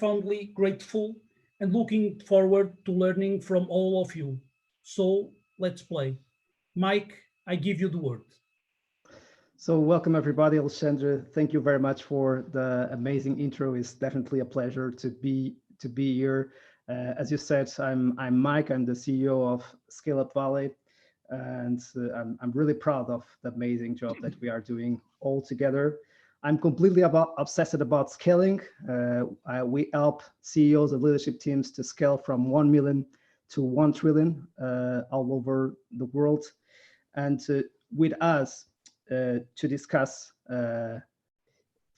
profoundly grateful and looking forward to learning from all of you. So let's play. Mike, I give you the word. So welcome everybody, Alexandre. Thank you very much for the amazing intro. It's definitely a pleasure to be here. As you said, I'm Mike. I'm the CEO of Scale Up Valley, and I'm really proud of the amazing job that we are doing all together. I'm completely obsessed about scaling. We help CEOs and leadership teams to scale from 1 million to 1 trillion all over the world. And with us to discuss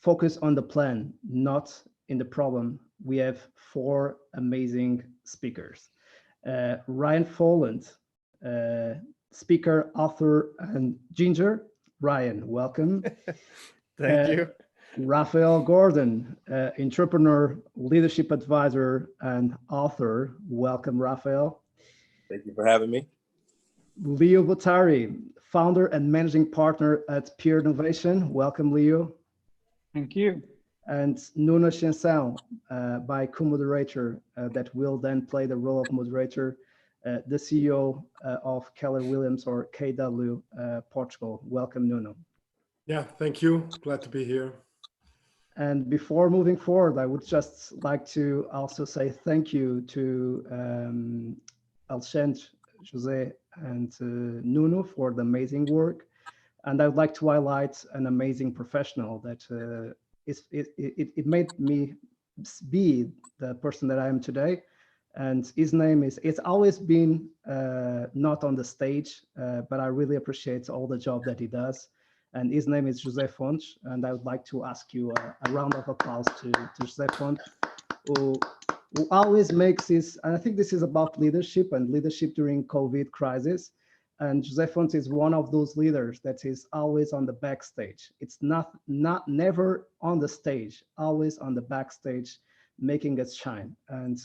focus on the plan, not in the problem, we have 4 amazing speakers. Ryan Folland, speaker, author, and ginger. Ryan, welcome. Thank you. Raphael Gordon, entrepreneur, leadership advisor, and author. Welcome, Raphael. Thank you for having me. Leo Bottari, founder and managing partner at Peer Innovation. Welcome, Leo. Thank you. And Nuno Chenção, by co-moderator, that will then play the role of moderator, the CEO of Keller Williams or KW Portugal. Welcome, Nuno. Yeah, thank you. Glad to be here. And before moving forward, I would just like to also say thank you to Alexandre, Jose, and Nuno for the amazing work. And I would like to highlight an amazing professional that it made me be the person that I am today. And his name is, it's always been not on the stage, but I really appreciate all the job that he does. And his name is José Fontes. And I would like to ask you a round of applause to José Fontes, who always makes this, and I think this is about leadership and leadership during COVID crisis. And José Fontes is one of those leaders that is always on the backstage. It's never on the stage, always on the backstage, making us shine. And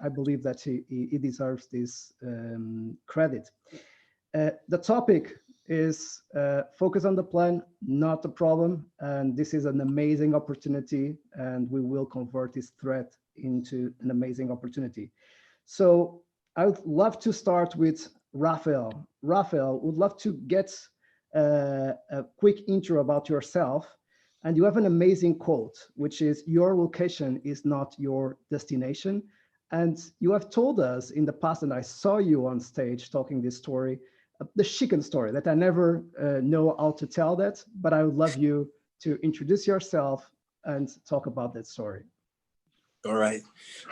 I believe that he deserves this credit. The topic is focus on the plan, not the problem. And this is an amazing opportunity, and we will convert this threat into an amazing opportunity. So I would love to start with Raphael. Raphael, would love to get a quick intro about yourself. And you have an amazing quote, which is, your location is not your destination. And you have told us in the past, and I saw you on stage talking this story, the Shicken story, that I never know how to tell that, but I would love you to introduce yourself and talk about that story. All right.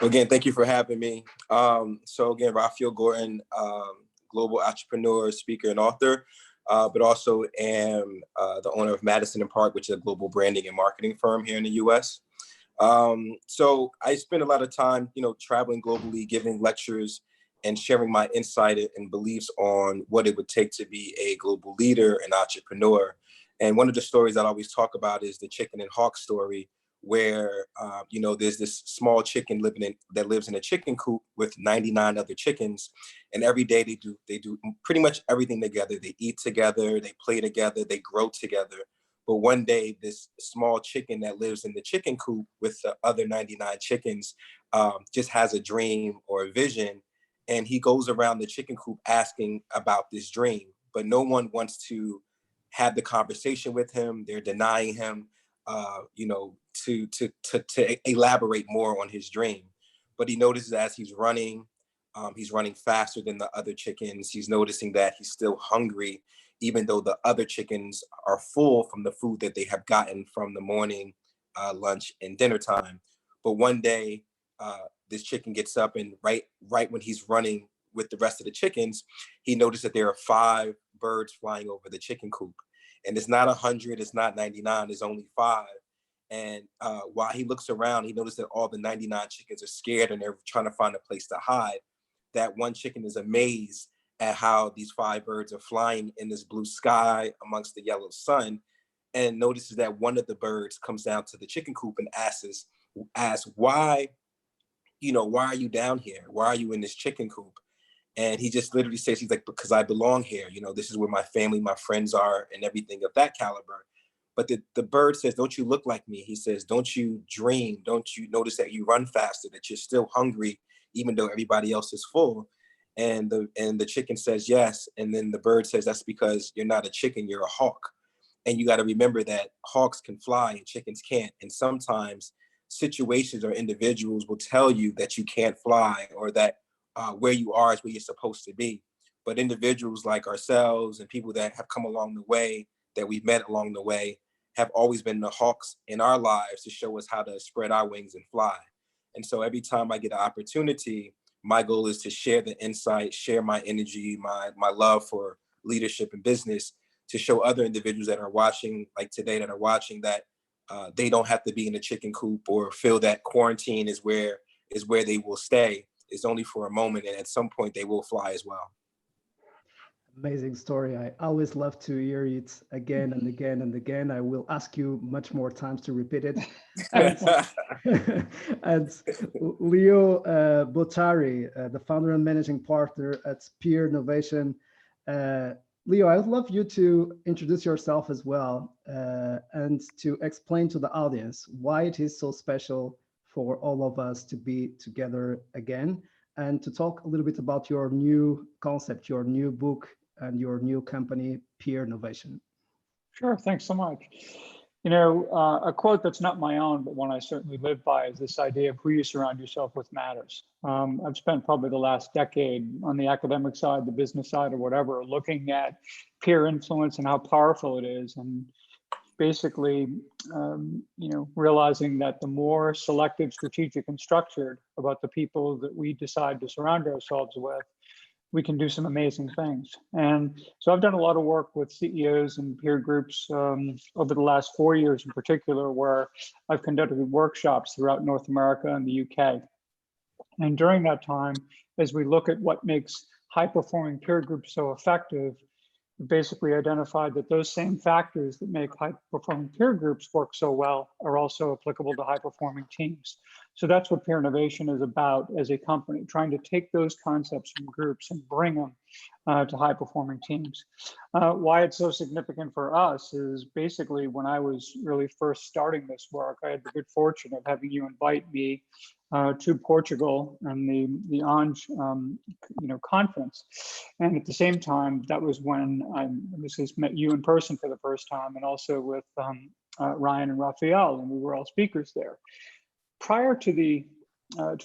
Well, again, thank you for having me. So again, Raphael Gordon, global entrepreneur, speaker, and author, but also am the owner of Madison and Park, which is a global branding and marketing firm here in the U.S. So I spend a lot of time, traveling globally, giving lectures, and sharing my insight and beliefs on what it would take to be a global leader and entrepreneur. And one of the stories that I always talk about is the chicken and hawk story, where there's this small chicken that lives in a chicken coop with 99 other chickens, and every day they do pretty much everything together. They eat together, they play together, they grow together. But one day, this small chicken that lives in the chicken coop with the other 99 chickens just has a dream or a vision, and he goes around the chicken coop asking about this dream, but no one wants to have the conversation with him. They're denying him, to elaborate more on his dream. But he notices as he's running faster than the other chickens. He's noticing that he's still hungry, even though the other chickens are full from the food that they have gotten from the morning, lunch, and dinner time. But one day, this chicken gets up, and right when he's running with the rest of the chickens, he noticed that there are 5 birds flying over the chicken coop. And it's not 100, it's not 99, it's only 5. And while he looks around, he noticed that all the 99 chickens are scared and they're trying to find a place to hide. That one chicken is amazed at how these 5 birds are flying in this blue sky amongst the yellow sun, and notices that one of the birds comes down to the chicken coop and asks why are you down here? Why are you in this chicken coop? And he just literally says, he's like, because I belong here. This is where my family, my friends are, and everything of that caliber. But the bird says, don't you look like me? He says, don't you dream? Don't you notice that you run faster, that you're still hungry, even though everybody else is full? And the chicken says, yes. And then the bird says, that's because you're not a chicken, you're a hawk. And you got to remember that hawks can fly and chickens can't. And sometimes situations or individuals will tell you that you can't fly, or that where you are is where you're supposed to be. But individuals like ourselves and people that have come along the way, that we've met along the way, have always been the hawks in our lives to show us how to spread our wings and fly. And so every time I get an opportunity, my goal is to share the insight, share my energy, my love for leadership and business, to show other individuals that are watching, like today, that are watching, that they don't have to be in a chicken coop or feel that quarantine is where they will stay. It's only for a moment, and at some point they will fly as well. Amazing story. I always love to hear it again and again and again. I will ask you much more times to repeat it. And Leo Bottari, the founder and managing partner at Peer Innovation. Leo, I would love you to introduce yourself as well, and to explain to the audience why it is so special for all of us to be together again, and to talk a little bit about your new concept, your new book, and your new company, Peer Innovation. Sure, thanks so much. You know, a quote that's not my own, but one I certainly live by, is this idea of who you surround yourself with matters. I've spent probably the last decade on the academic side, the business side, or whatever, looking at peer influence and how powerful it is, and basically, you know, realizing that the more selective, strategic, and structured about the people that we decide to surround ourselves with, we can do some amazing things. And so I've done a lot of work with CEOs and peer groups over the last 4 years in particular, where I've conducted workshops throughout North America and the UK. And during that time, as we look at what makes high-performing peer groups so effective, basically identified that those same factors that make high-performing peer groups work so well are also applicable to high-performing teams. So that's what peer innovation is about as a company, trying to take those concepts from groups and bring them to high-performing teams. Why it's so significant for us is basically when I was really first starting this work, I had the good fortune of having you invite me to Portugal and the Ange conference. And at the same time, that was when I met you in person for the first time, and also with Ryan and Raphael, and we were all speakers there. Prior to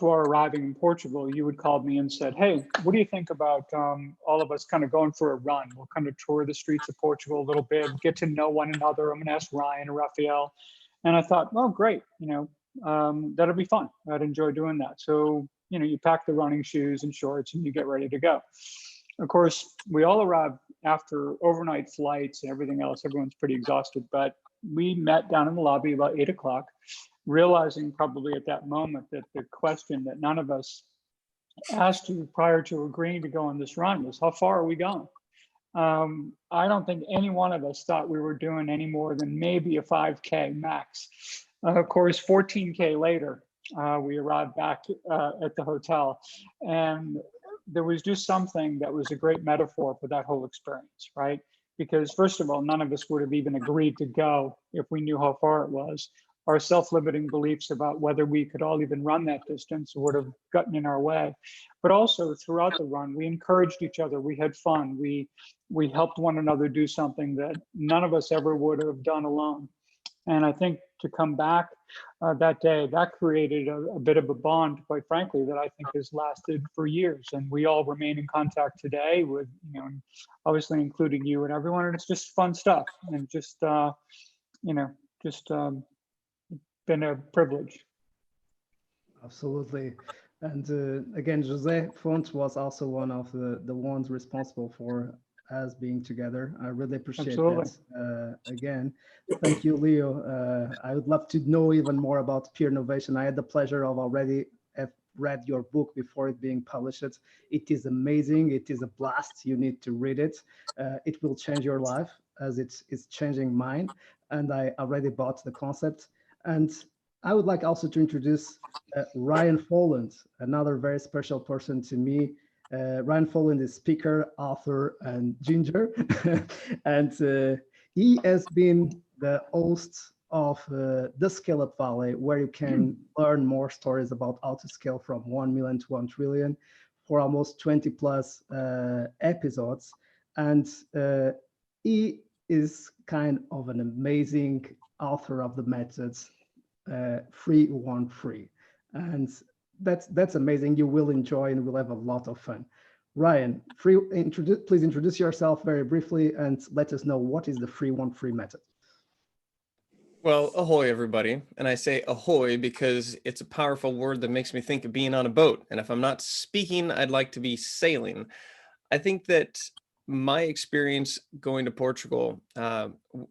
our arriving in Portugal, you had called me and said, hey, what do you think about all of us kind of going for a run? We'll kind of tour the streets of Portugal a little bit, get to know one another. I'm going to ask Ryan and Raphael. And I thought, well, great, that'll be fun. I'd enjoy doing that. So, you pack the running shoes and shorts and you get ready to go. Of course, we all arrived after overnight flights and everything else. Everyone's pretty exhausted, but we met down in the lobby about 8 o'clock, realizing probably at that moment that the question that none of us asked you prior to agreeing to go on this run was, how far are we going? I don't think any one of us thought we were doing any more than maybe a 5K max. Of course, 14K later, we arrived back at the hotel, and there was just something that was a great metaphor for that whole experience, right? Because first of all, none of us would have even agreed to go if we knew how far it was. Our self-limiting beliefs about whether we could all even run that distance would have gotten in our way. But also throughout the run, we encouraged each other. We had fun. We helped one another do something that none of us ever would have done alone. And I think to come back that day, that created a bit of a bond, quite frankly, that I think has lasted for years. And we all remain in contact today with, obviously including you and everyone. And it's just fun stuff. And just been a privilege. Absolutely. And again, Jose Font was also one of the ones responsible for us being together. I really appreciate that. Again, thank you, Leo. I would love to know even more about peer innovation. I had the pleasure of already have read your book before it being published. It is amazing. It is a blast. You need to read it. It will change your life as it's changing mine. And I already bought the concept. And I would like also to introduce Ryan Folland, another very special person to me. Ryan Folland is speaker, author, and ginger. And he has been the host of the Scale Up Valley, where you can learn more stories about how to scale from 1 million to 1 trillion for almost 20 plus episodes. And he is kind of an amazing author of the methods, free, one free. And that's amazing. You will enjoy and will have a lot of fun. Ryan, please introduce yourself very briefly and let us know what is the free, one free method. Well, ahoy, everybody. And I say ahoy because it's a powerful word that makes me think of being on a boat. And if I'm not speaking, I'd like to be sailing. I think that my experience going to Portugal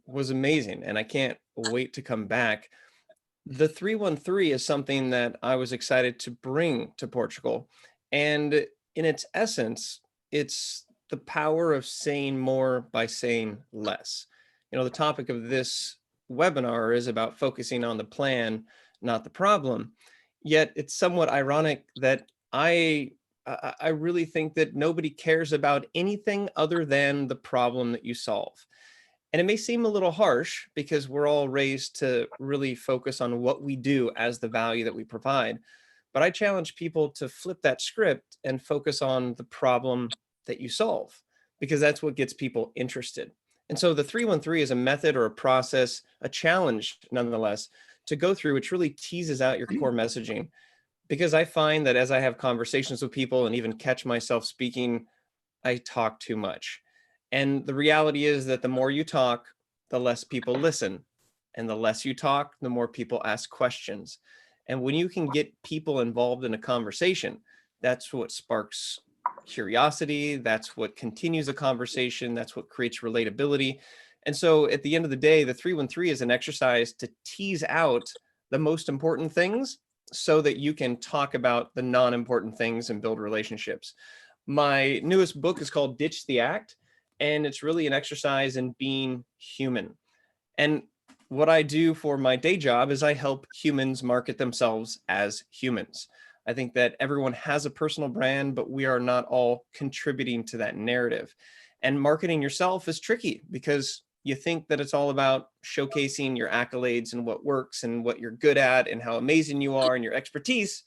was amazing, and I can't wait to come back. The 313 is something that I was excited to bring to Portugal. And in its essence, it's the power of saying more by saying less. You know, the topic of this webinar is about focusing on the plan, not the problem. Yet it's somewhat ironic that I really think that nobody cares about anything other than the problem that you solve. And it may seem a little harsh because we're all raised to really focus on what we do as the value that we provide. But I challenge people to flip that script and focus on the problem that you solve, because that's what gets people interested. And so the 313 is a method or a process, a challenge nonetheless, to go through, which really teases out your core messaging. Because I find that as I have conversations with people and even catch myself speaking, I talk too much. And the reality is that the more you talk, the less people listen. And the less you talk, the more people ask questions. And when you can get people involved in a conversation, that's what sparks curiosity. That's what continues a conversation. That's what creates relatability. And so at the end of the day, the 313 is an exercise to tease out the most important things so that you can talk about the non-important things and build relationships. My newest book is called Ditch the Act, and it's really an exercise in being human. And what I do for my day job is I help humans market themselves as humans. I think that everyone has a personal brand, but we are not all contributing to that narrative. And marketing yourself is tricky because you think that it's all about showcasing your accolades and what works and what you're good at and how amazing you are and your expertise.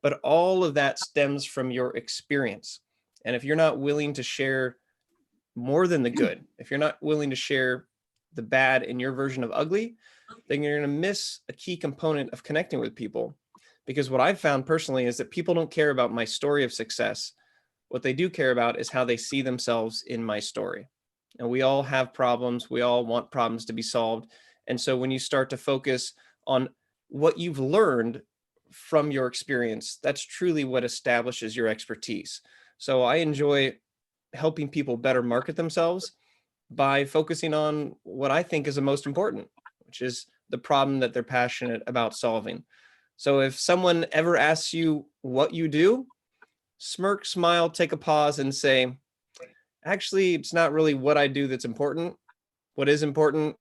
But all of that stems from your experience. And if you're not willing to share more than the good, if you're not willing to share the bad in your version of ugly, then you're going to miss a key component of connecting with people. Because what I've found personally is that people don't care about my story of success. What they do care about is how they see themselves in my story. And we all have problems. We all want problems to be solved. And so when you start to focus on what you've learned from your experience, that's truly what establishes your expertise. So I enjoy helping people better market themselves by focusing on what I think is the most important, which is the problem that they're passionate about solving. So if someone ever asks you what you do, smirk, smile, take a pause and say, actually, it's not really what I do that's important. What is important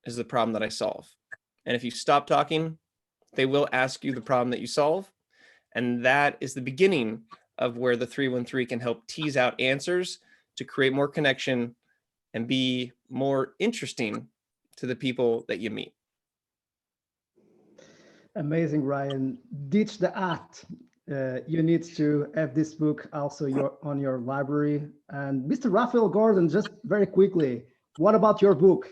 is the problem that I solve. And if you stop talking, they will ask you the problem that you solve. And that is the beginning of where the 313 can help tease out answers to create more connection and be more interesting to the people that you meet. Amazing, Ryan. Ditch the act. You need to have this book also on your library. And Mr. Raphael Gordon, just very quickly, what about your book?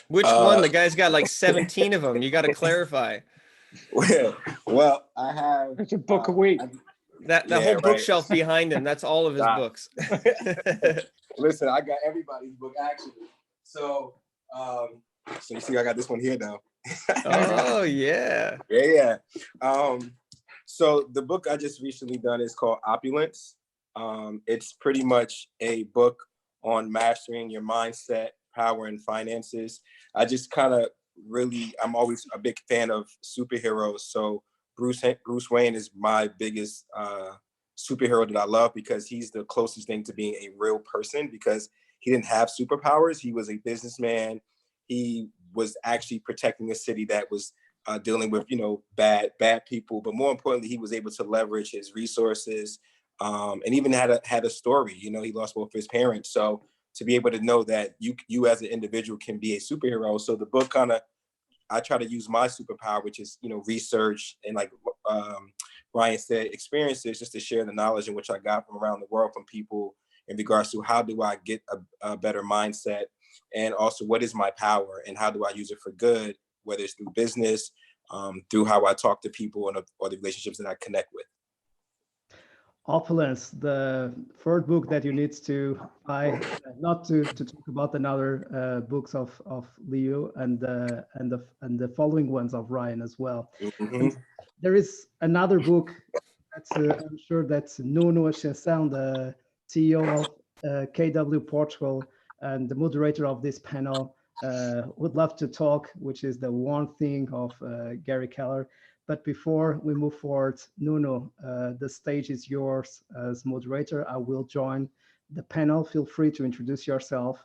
Which one? The guy's got like 17 of them. You got to clarify. Well, I have. It's a book a week. That whole bookshelf behind him, that's all of his books. Listen, I got everybody's book actually. So you see I got this one here now. Oh yeah. Yeah. So the book I just recently done is called Opulence. It's pretty much a book on mastering your mindset, power, and finances. I just kind of I'm always a big fan of superheroes. So Bruce Wayne is my biggest superhero that I love because he's the closest thing to being a real person because he didn't have superpowers. He was a businessman. He was actually protecting a city that was dealing with, bad people. But more importantly, he was able to leverage his resources and even had a story. He lost both his parents. So to be able to know that you as an individual can be a superhero. So the book kind of, I try to use my superpower, which is, research and like Ryan said, experiences, just to share the knowledge in which I got from around the world from people in regards to how do I get a better mindset, and also what is my power and how do I use it for good, whether it's through business, through how I talk to people or the relationships that I connect with. Opulence, the third book that you need to buy, not to talk about another books of Leo and the following ones of Ryan as well. Mm-hmm. And there is another book that I'm sure that Nuno Ascensão, the CEO of KW Portugal and the moderator of this panel, would love to talk, which is The One Thing of Gary Keller. But before we move forward, Nuno, the stage is yours as moderator. I will join the panel. Feel free to introduce yourself,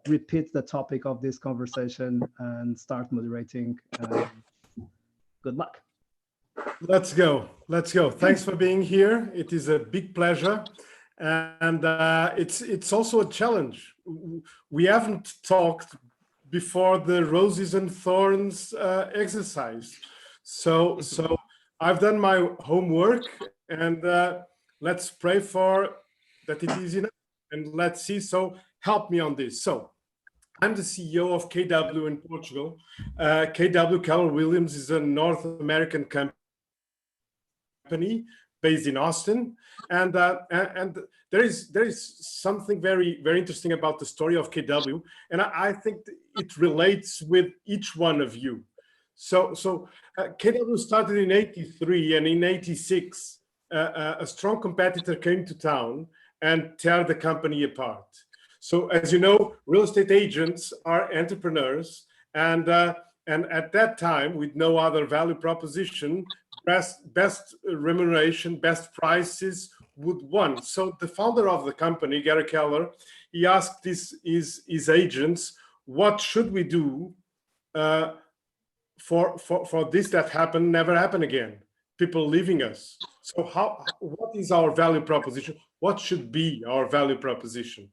repeat the topic of this conversation, and start moderating. Good luck. Let's go. Let's go. Thanks for being here. It is a big pleasure. And it's also a challenge. We haven't talked before the roses and thorns exercise. So I've done my homework, and let's pray for that it is enough, and let's see. So help me on this. So I'm the CEO of KW in Portugal. KW Keller Williams is a North American company based in Austin, and there is something very, very interesting about the story of KW, and I think it relates with each one of you. So KW started in '83, and in '86, a strong competitor came to town and tear the company apart. So as you know, real estate agents are entrepreneurs, and at that time, with no other value proposition, best remuneration, best prices would win. So the founder of the company, Gary Keller, he asked his agents, what should we do for this that happened never happen again? People leaving us. So what is our value proposition? What should be our value proposition?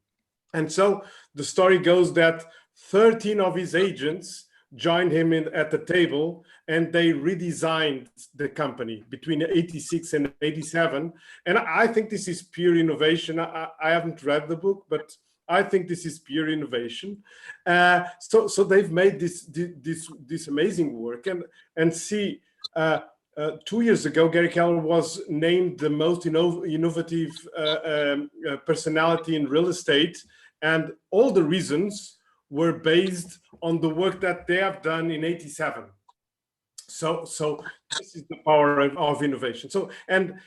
And so the story goes that 13 of his agents joined him at the table, and they redesigned the company between '86 and '87. And I think this is pure innovation. I haven't read the book, but I think this is pure innovation. So they've made this amazing work. And see, 2 years ago, Gary Keller was named the most innovative personality in real estate, and all the reasons were based on the work that they have done in '87. So this is the power of innovation. So and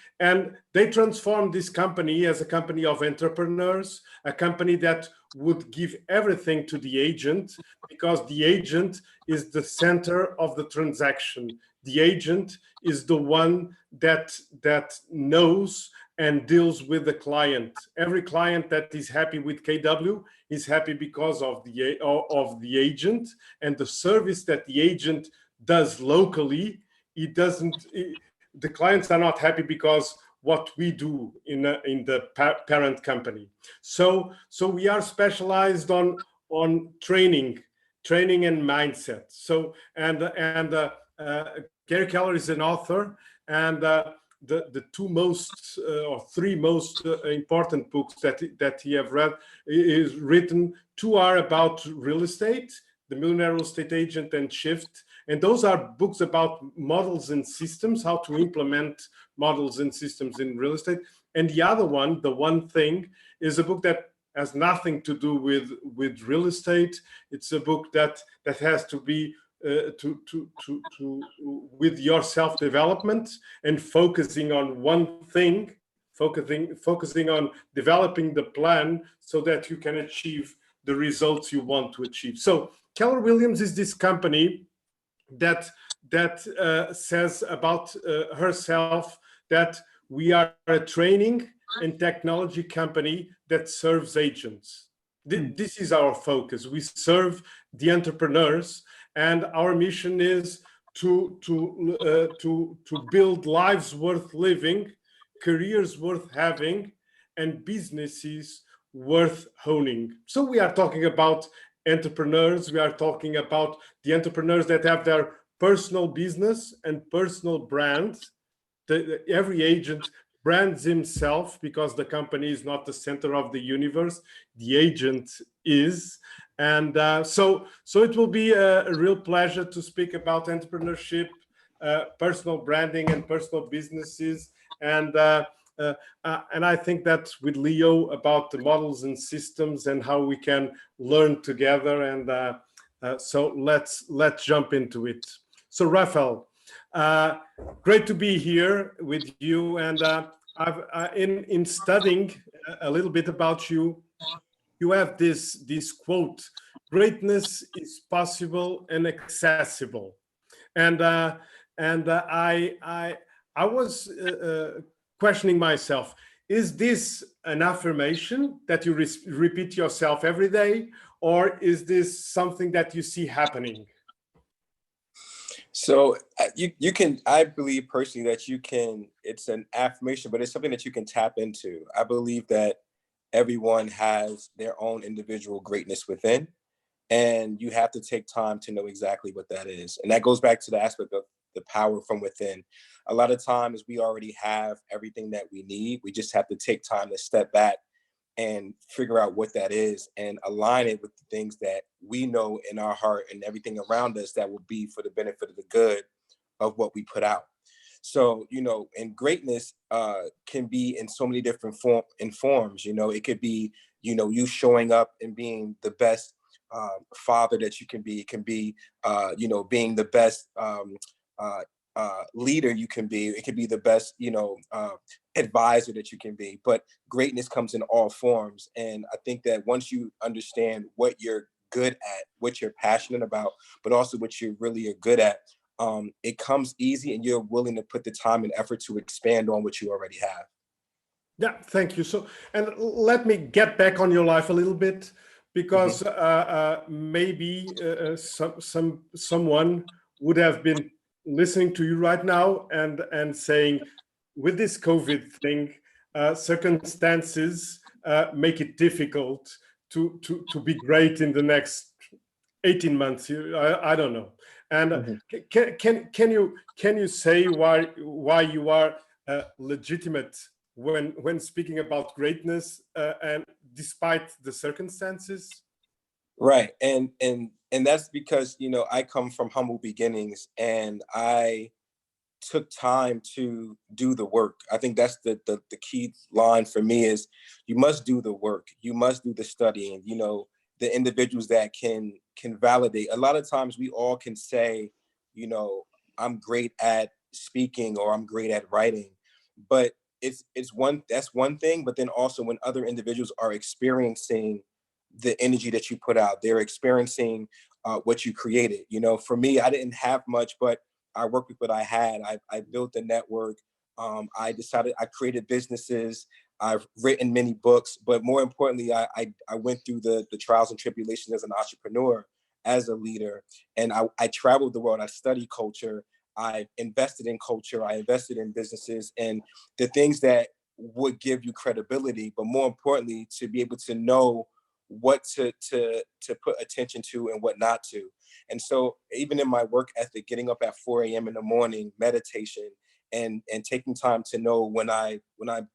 they transformed this company as a company of entrepreneurs, a company that would give everything to the agent, because the agent is the center of the transaction. The agent is the one that knows and deals with the client. Every client that is happy with KW is happy because of the agent and the service that the agent does locally. The clients are not happy because what we do in the parent company. So we are specialized on training and mindset. So Gary Keller is an author, and the two most or three most important books that he have read is written. Two are about real estate, The Millionaire Real Estate Agent and Shift. And those are books about models and systems, how to implement models and systems in real estate. And the other one, The One Thing, is a book that has nothing to do with real estate. It's a book that has to be with your self-development and focusing on one thing, focusing on developing the plan so that you can achieve the results you want to achieve. So Keller Williams is this company that says about herself that we are a training and technology company that serves agents. This is our focus. We serve the entrepreneurs, and our mission is to build lives worth living, careers worth having, and businesses worth honing. So we are talking about entrepreneurs. We are talking about the entrepreneurs that have their personal business and personal brand. Every agent brands himself because the company is not the center of the universe. The agent is. And so it will be a real pleasure to speak about entrepreneurship, personal branding, and personal businesses. And I think that with Leo about the models and systems and how we can learn together. And so let's jump into it. So Raphael, great to be here with you. And I've in studying a little bit about you, you have this quote: "Greatness is possible and accessible." And I was questioning myself: is this an affirmation that you repeat yourself every day, or is this something that you see happening? So you can, I believe personally that you can, it's an affirmation, but it's something that you can tap into. I believe that everyone has their own individual greatness within, and you have to take time to know exactly what that is. And that goes back to the aspect of the power from within. A lot of times we already have everything that we need. We just have to take time to step back and figure out what that is and align it with the things that we know in our heart and everything around us that will be for the benefit of the good of what we put out. So, you know, and greatness can be in so many different forms. You know, it could be, you know, you showing up and being the best father that you can be. It can be, you know, being the best leader you can be. It could be the best, you know, advisor that you can be. But greatness comes in all forms. And I think that once you understand what you're good at, what you're passionate about, but also what you really are good at, it comes easy, and you're willing to put the time and effort to expand on what you already have. Yeah, thank you. So, and let me get back on your life a little bit, because maybe someone would have been listening to you right now and saying, with this COVID thing, circumstances make it difficult to be great in the next 18 months. I don't know. And can you say why you are legitimate when speaking about greatness, and despite the circumstances? Right. And that's because, you know, I come from humble beginnings, and I took time to do the work. I think that's the key line for me is you must do the work. You must do the studying. You know, the individuals that can validate. A lot of times we all can say, you know, I'm great at speaking or I'm great at writing, but that's one thing. But then also when other individuals are experiencing the energy that you put out, they're experiencing what you created. You know, for me, I didn't have much, but I worked with what I had. I built a network. I created businesses. I've written many books, but more importantly, I went through the trials and tribulations as an entrepreneur, as a leader. And I traveled the world. I studied culture. I invested in culture. I invested in businesses and the things that would give you credibility, but more importantly, to be able to know what to put attention to and what not to. And so even in my work ethic, getting up at 4 a.m. in the morning, meditation, and taking time to know when I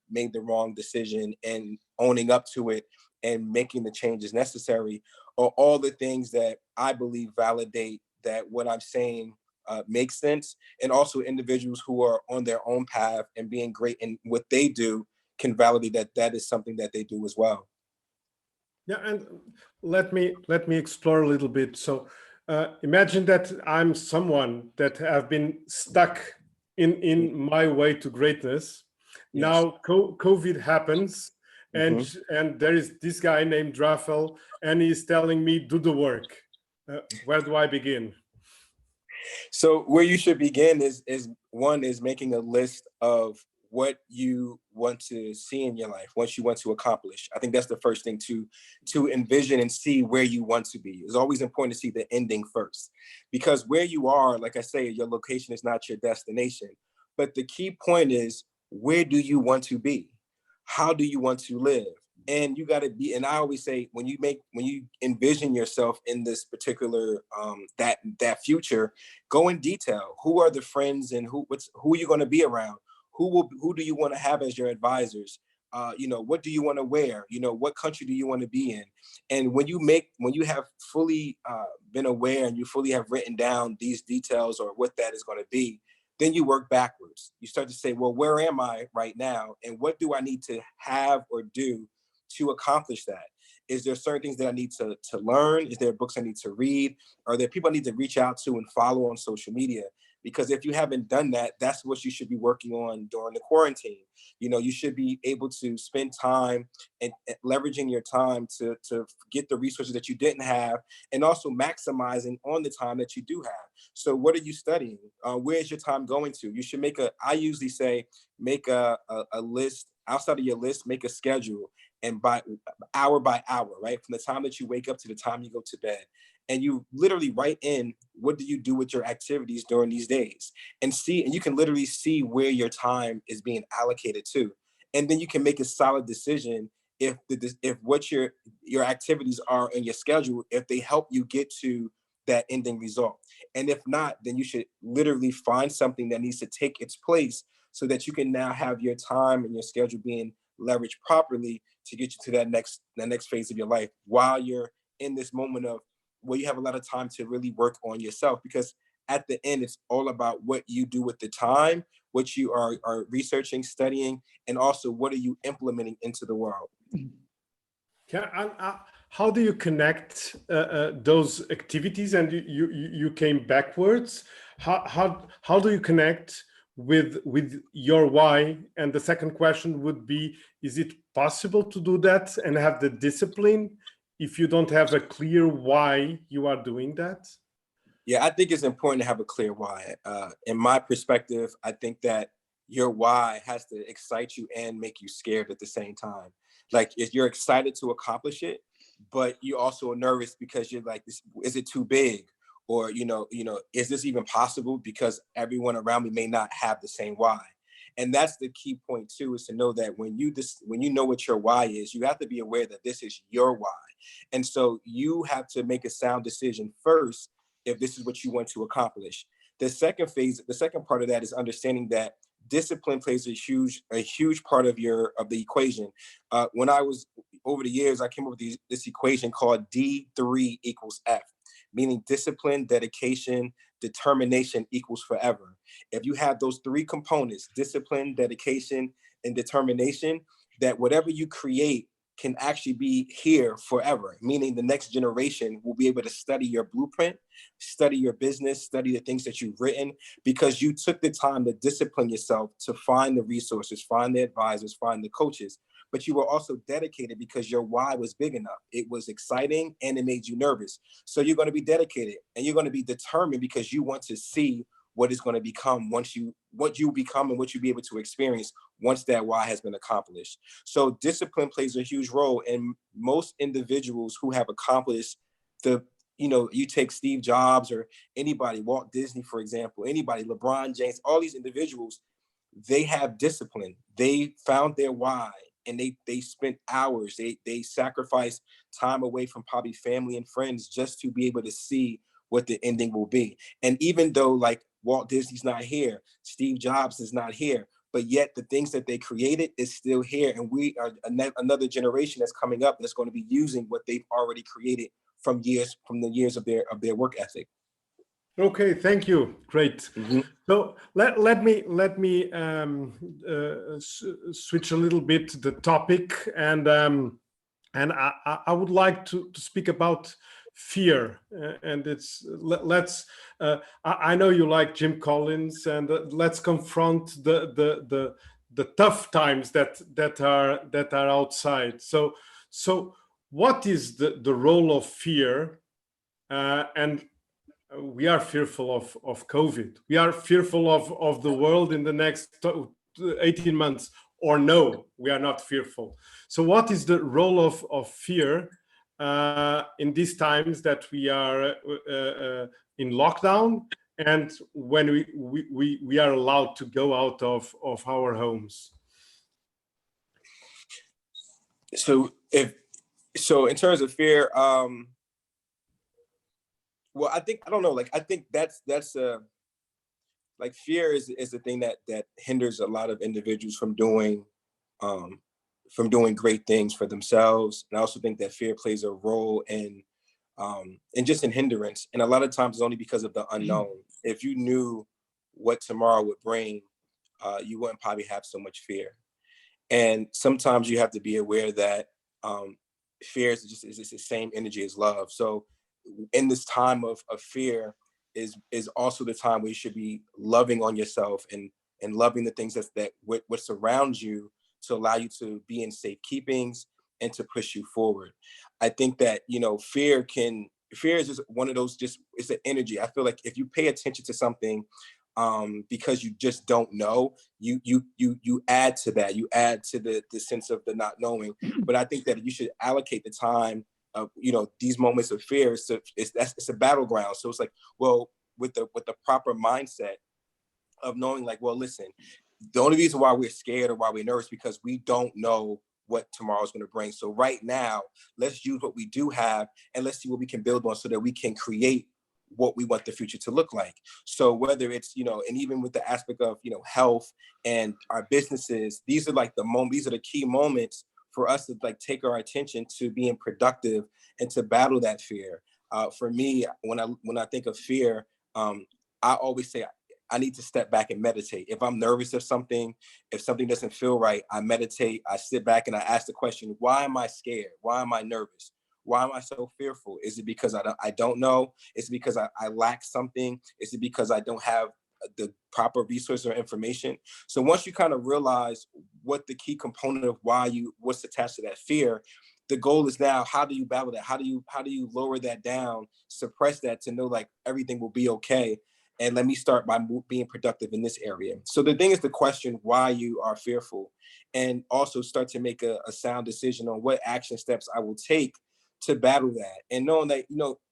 made the wrong decision and owning up to it and making the changes necessary are all the things that I believe validate that what I'm saying makes sense. And also individuals who are on their own path and being great in what they do can validate that that is something that they do as well. Yeah, and let me explore a little bit. So imagine that I'm someone that have been stuck in my way to greatness. Yes. Now COVID happens, and there is this guy named Raphael, and he's telling me do the work. Where do I begin? So where you should begin is making a list of what you want to see in your life, what you want to accomplish. I think that's the first thing to envision and see where you want to be. It's always important to see the ending first, because where you are, like I say, your location is not your destination. But the key point is, where do you want to be? How do you want to live? And you got to be, and I always say, when you envision yourself in this particular that future, go in detail. Who are the friends, and who are you going to be around? Who do you want to have as your advisors? What do you want to wear? What country do you want to be in? And when you have fully been aware, and you fully have written down these details or what that is going to be, then you work backwards. You start to say, well, where am I right now? And what do I need to have or do to accomplish that? Is there certain things that I need to learn? Is there books I need to read? Are there people I need to reach out to and follow on social media? Because if you haven't done that, that's what you should be working on during the quarantine. You should be able to spend time and leveraging your time to get the resources that you didn't have, and also maximizing on the time that you do have. So what are you studying? Where's your time going to? You should I usually say, make a list. Outside of your list, make a schedule, and by hour, right? From the time that you wake up to the time you go to bed. And you literally write in, what do you do with your activities during these days? And you can literally see where your time is being allocated to. And then you can make a solid decision if what your activities are in your schedule, if they help you get to that ending result. And if not, then you should literally find something that needs to take its place, so that you can now have your time and your schedule being leveraged properly to get you to that next phase of your life, while you're in this moment of where you have a lot of time to really work on yourself. Because at the end, it's all about what you do with the time, what you are researching, studying, and also what are you implementing into the world. How do you connect those activities? And you came backwards. How do you connect with your why? And the second question would be, is it possible to do that and have the discipline if you don't have a clear why you are doing that? Yeah, I think it's important to have a clear why. In my perspective, I think that your why has to excite you and make you scared at the same time. Like, if you're excited to accomplish it, but you also are nervous because you're like, is it too big? Or, is this even possible? Because everyone around me may not have the same why. And that's the key point too, is to know that when you know what your why is, you have to be aware that this is your why. And so you have to make a sound decision first if this is what you want to accomplish. The second part of that is understanding that discipline plays a huge part of the equation. When I was over the years, I came up with this equation called D3 equals F, meaning discipline, dedication, determination equals forever. If you have those three components, discipline, dedication, and determination, that whatever you create can actually be here forever, meaning the next generation will be able to study your blueprint, study your business, study the things that you've written, because you took the time to discipline yourself to find the resources, find the advisors, find the coaches. But you were also dedicated because your why was big enough. It was exciting and it made you nervous. So you're going to be dedicated and you're going to be determined because you want to see what is going to become what you become and what you'll be able to experience once that why has been accomplished. So discipline plays a huge role. And most individuals who have accomplished you take Steve Jobs or anybody, Walt Disney, for example, anybody, LeBron James, all these individuals, they have discipline. They found their why. And they spent hours, they sacrificed time away from probably family and friends just to be able to see what the ending will be. And even though like Walt Disney's not here, Steve Jobs is not here, but yet the things that they created is still here. And we are another generation that's coming up that's going to be using what they've already created from the years of their work ethic. Okay, thank you. Great. Mm-hmm. So let me switch a little bit the topic, and I would like to speak about fear. And I know you like Jim Collins, and let's confront the tough times that are outside. So what is the role of fear? And we are fearful of COVID. We are fearful of the world in the next 18 months, or no, we are not fearful. So what is the role of fear in these times that we are in lockdown, and when we are allowed to go out of our homes? So in terms of fear, well, I don't know, like, I think that's like, fear is the thing that hinders a lot of individuals from doing great things for themselves. And I also think that fear plays a role in just in hindrance. And a lot of times it's only because of the unknown. If you knew what tomorrow would bring, you wouldn't probably have so much fear. And sometimes you have to be aware that fear is just the same energy as love. So in this time of fear is also the time where you should be loving on yourself and loving the things that what surrounds you, to allow you to be in safe keepings and to push you forward. I think that, fear is just one of those, it's an energy. I feel like if you pay attention to something, because you just don't know, you add to that, you add to the sense of the not knowing. But I think that you should allocate the time of, these moments of fear. So it's a battleground. So it's like, well, with the proper mindset of knowing, like, well, listen, the only reason why we're scared or why we're nervous because we don't know what tomorrow's going to bring. So right now, let's use what we do have and let's see what we can build on so that we can create what we want the future to look like. So whether it's, and even with the aspect of, health and our businesses, these are like these are the key moments for us to, like, take our attention to being productive and to battle that fear. For me, when I think of fear, I always say I need to step back and meditate. If I'm nervous of something, if something doesn't feel right, I meditate, I sit back and I ask the question, why am I scared? Why am I nervous? Why am I so fearful? Is it because I don't know? Is it because I lack something? Is it because I don't have the proper resource or information? So once you kind of realize what the key component of what's attached to that fear, the goal is now, how do you battle that? How do you lower that down, suppress that to know, like, everything will be okay? And let me start by being productive in this area. So the thing is to question why you are fearful, and also start to make a sound decision on what action steps I will take to battle that. And knowing that,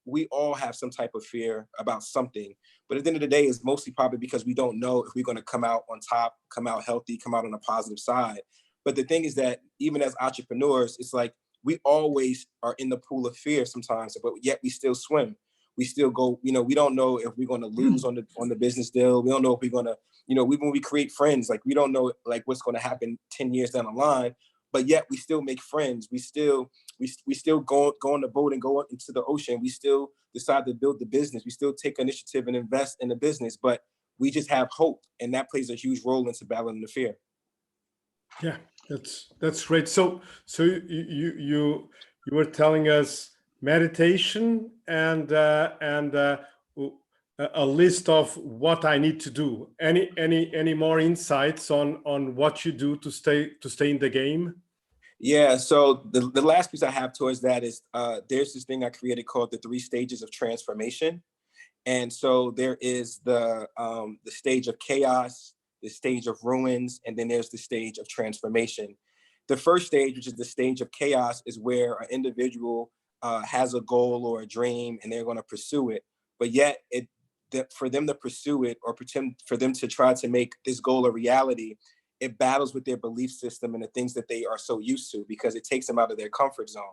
we all have some type of fear about something, but at the end of the day, it's mostly probably because we don't know if we're going to come out on top, come out healthy, come out on a positive side. But the thing is that even as entrepreneurs, it's like we always are in the pool of fear sometimes, but yet we still swim. We still go, we don't know if we're going to lose on the business deal. We don't know if we're going to, when we create friends, like, we don't know, like, what's going to happen 10 years down the line, but yet we still make friends. We still go on the boat and go into the ocean. We still decide to build the business. We still take initiative and invest in the business, but we just have hope. And that plays a huge role into battling the fear. Yeah, that's great. So you were telling us meditation and a list of what I need to do. Any more insights on what you do to stay in the game? Yeah. So the last piece I have towards that is there's this thing I created called the 3 stages of transformation. And so there is the stage of chaos, the stage of ruins, and then there's the stage of transformation. The first stage, which is the stage of chaos, is where an individual has a goal or a dream and they're going to pursue it. But yet for them to pursue it, or for them to try to make this goal a reality, it battles with their belief system and the things that they are so used to, because it takes them out of their comfort zone.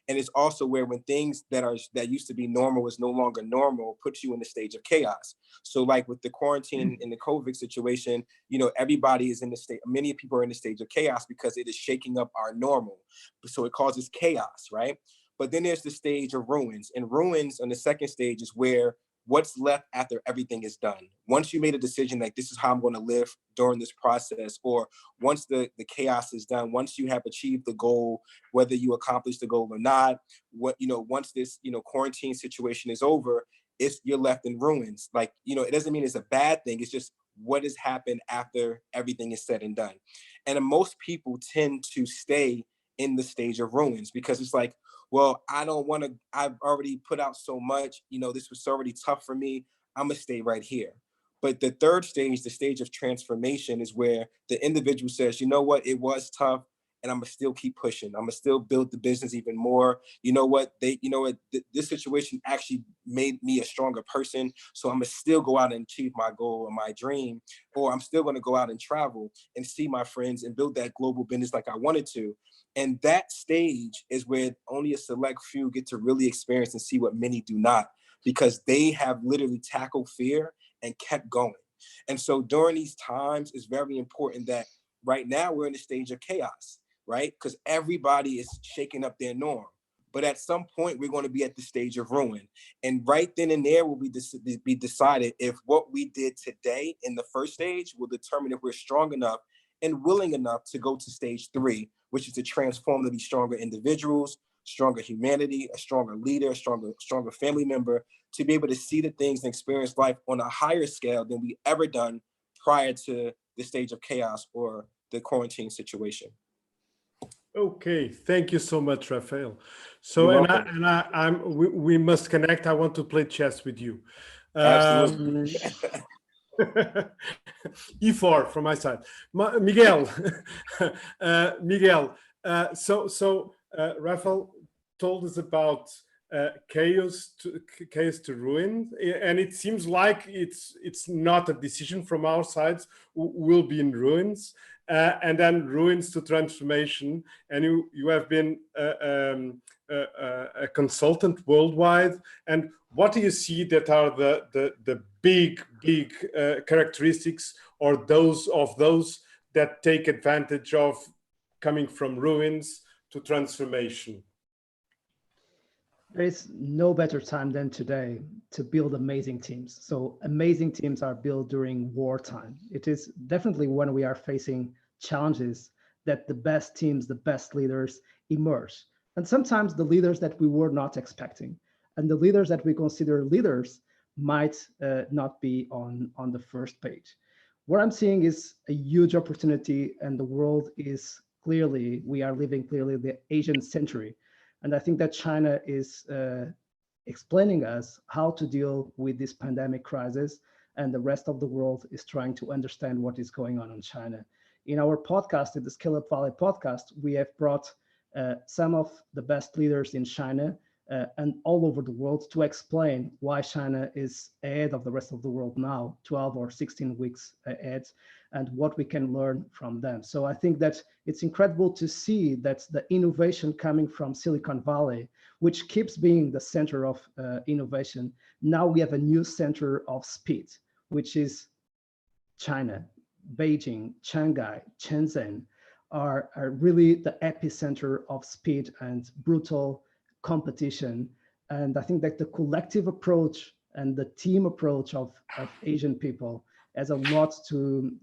And it's also where, when things that used to be normal is no longer normal, puts you in the stage of chaos. So like with the quarantine and the COVID situation, everybody is in the state, many people are in the stage of chaos because it is shaking up our normal. So it causes chaos, right? But then there's the stage of ruins. And ruins on the second stage is where what's left after everything is done. Once you made a decision, like, this is how I'm going to live during this process, or once the chaos is done, once you have achieved the goal, whether you accomplish the goal or not, once this, quarantine situation is over, you're left in ruins. Like, it doesn't mean it's a bad thing. It's just what has happened after everything is said and done. And most people tend to stay in the stage of ruins because it's like, well, I don't want to, I've already put out so much, this was already tough for me, I'm gonna stay right here. But the third stage, the stage of transformation, is where the individual says, you know what, it was tough, and I'm gonna still keep pushing. I'm gonna still build the business even more. You know what? This situation actually made me a stronger person. So I'm gonna still go out and achieve my goal or my dream, or I'm still gonna go out and travel and see my friends and build that global business like I wanted to. And that stage is where only a select few get to really experience and see what many do not, because they have literally tackled fear and kept going. And so during these times, it's very important that right now we're in the stage of chaos, right? Because everybody is shaking up their norm. But at some point, we're going to be at the stage of ruin. And right then and there will be decided if what we did today in the first stage will determine if we're strong enough and willing enough to go to stage 3, which is to transform to be stronger individuals, stronger humanity, a stronger leader, a stronger family member, to be able to see the things and experience life on a higher scale than we ever done prior to the stage of chaos or the quarantine situation. Okay, thank you so much, Raphael. So, You're and welcome. we must connect. I want to play chess with you. Absolutely. E4 from my side. Miguel, Miguel. Raphael told us about chaos to ruin, and it seems like it's not a decision from our sides. We'll be in ruins. And then ruins to transformation. And you have been a consultant worldwide. And what do you see that are the big characteristics, or those that take advantage of coming from ruins to transformation? There is no better time than today to build amazing teams. So amazing teams are built during wartime. It is definitely when we are facing challenges that the best teams, the best leaders emerge. And sometimes the leaders that we were not expecting, and the leaders that we consider leaders might not be on the first page. What I'm seeing is a huge opportunity, and the world is clearly, we are living clearly the Asian century. And I think that China is explaining us how to deal with this pandemic crisis, and the rest of the world is trying to understand what is going on in China. In our podcast, in the Scale Up Valley podcast, we have brought some of the best leaders in China and all over the world to explain why China is ahead of the rest of the world now, 12 or 16 weeks ahead, and what we can learn from them. So I think that it's incredible to see that the innovation coming from Silicon Valley, which keeps being the center of innovation, now we have a new center of speed, which is China. Beijing, Shanghai, Shenzhen are really the epicenter of speed and brutal competition. And I think that the collective approach and the team approach of Asian people has a lot to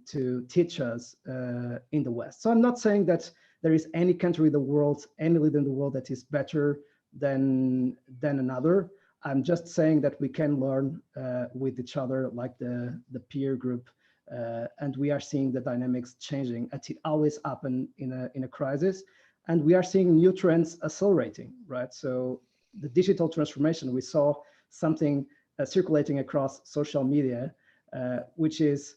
teach us in the West. So I'm not saying that there is any country in the world, any leader in the world that is better than another. I'm just saying that we can learn with each other, like the peer group. And we are seeing the dynamics changing. It always happen in a crisis, and we are seeing new trends accelerating, right? So the digital transformation, we saw something circulating across social media, which is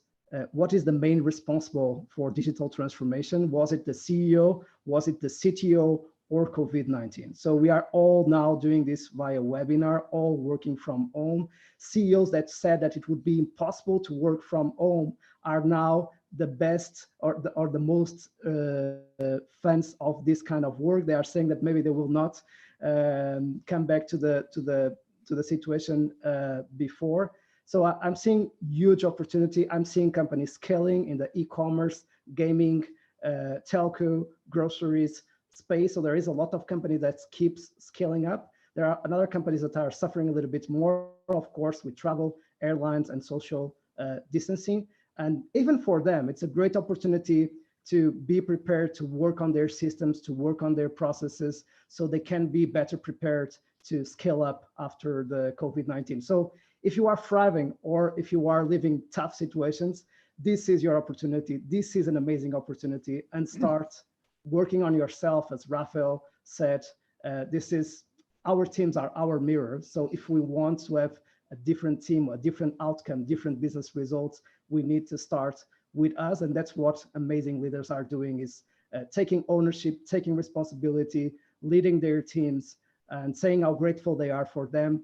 what is the main responsible for digital transformation? Was it the CEO? Was it the CTO? Or COVID-19. So we are all now doing this via webinar, all working from home. CEOs that said that it would be impossible to work from home are now the best or the most fans of this kind of work. They are saying that maybe they will not come back to the situation before. So I'm seeing huge opportunity. I'm seeing companies scaling in the e-commerce, gaming, telco, groceries space. So there is a lot of companies that keeps scaling up. There are other companies that are suffering a little bit more, of course, with travel, airlines, and social distancing. And even for them, it's a great opportunity to be prepared to work on their systems, to work on their processes, so they can be better prepared to scale up after the COVID-19. So if you are thriving or if you are living tough situations, this is your opportunity. This is an amazing opportunity, and start working on yourself. As Raphael said, this is, our teams are our mirror. So if we want to have a different team, a different outcome, different business results, we need to start with us. And that's what amazing leaders are doing, is taking ownership, taking responsibility, leading their teams, and saying how grateful they are for them,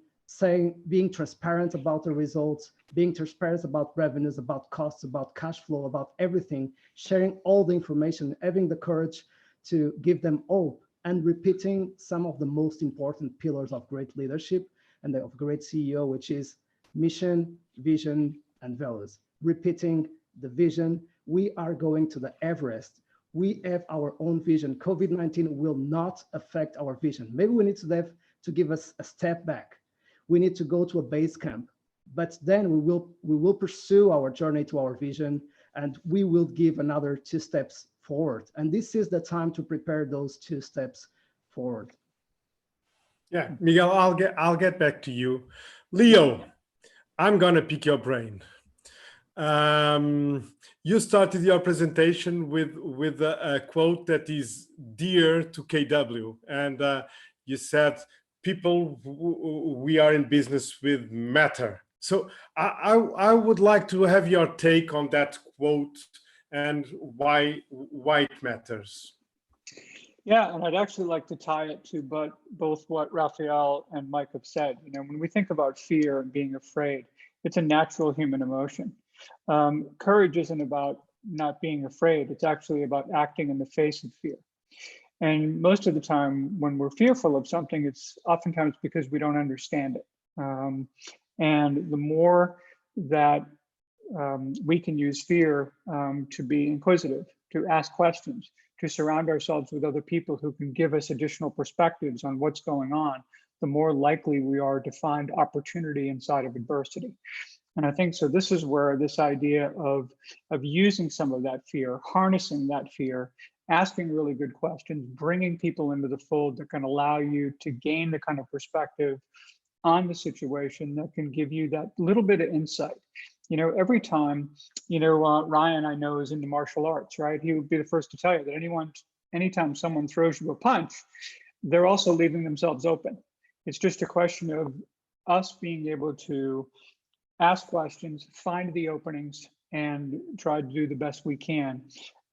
being transparent about the results, being transparent about revenues, about costs, about cash flow, about everything, sharing all the information, having the courage to give them all, and repeating some of the most important pillars of great leadership and of great CEO, which is mission, vision, and values. Repeating the vision. We are going to the Everest. We have our own vision. COVID-19 will not affect our vision. Maybe we need to give us a step back. We need to go to a base camp, but then we will pursue our journey to our vision, and we will give another 2 steps forward. And this is the time to prepare those 2 steps forward. Yeah, Miguel, I'll get back to you. Leo, I'm gonna pick your brain. You started your presentation with a quote that is dear to KW, and you said, "People, we are in business with matter." So I would like to have your take on that quote and why it matters. Yeah, and I'd actually like to tie it to both what Raphael and Mike have said. You know, when we think about fear and being afraid, it's a natural human emotion. Courage isn't about not being afraid. It's actually about acting in the face of fear. And most of the time when we're fearful of something, it's oftentimes because we don't understand it. And the more that we can use fear to be inquisitive, to ask questions, to surround ourselves with other people who can give us additional perspectives on what's going on, the more likely we are to find opportunity inside of adversity. And I think so this is where this idea of using some of that fear, harnessing that fear, asking really good questions, bringing people into the fold that can allow you to gain the kind of perspective on the situation that can give you that little bit of insight. You know, every time, Ryan, I know, is into martial arts, right? He would be the first to tell you that anytime someone throws you a punch, they're also leaving themselves open. It's just a question of us being able to ask questions, find the openings, and try to do the best we can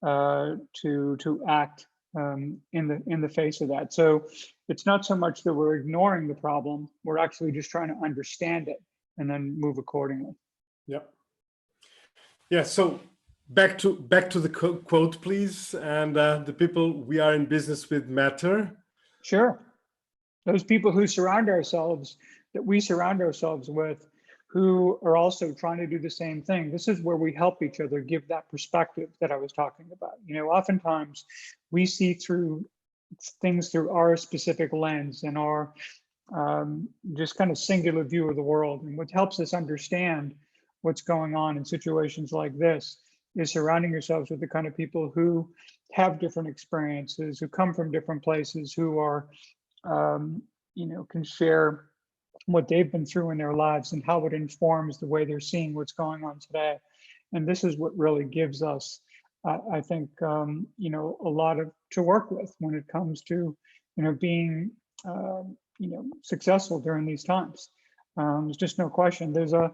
to act in the face of that. So it's not so much that we're ignoring the problem, we're actually just trying to understand it and then move accordingly. Yeah. Yeah. So back to the quote, please. And the people, we are in business with matter. Sure. Those people who we surround ourselves with, who are also trying to do the same thing. This is where we help each other give that perspective that I was talking about. You know, oftentimes we see through things through our specific lens and our just kind of singular view of the world. And what helps us understand what's going on in situations like this is surrounding yourselves with the kind of people who have different experiences, who come from different places, who are, can share what they've been through in their lives and how it informs the way they're seeing what's going on today. And this is what really gives us, I think, a lot to work with when it comes to, being, successful during these times. There's just no question. There's a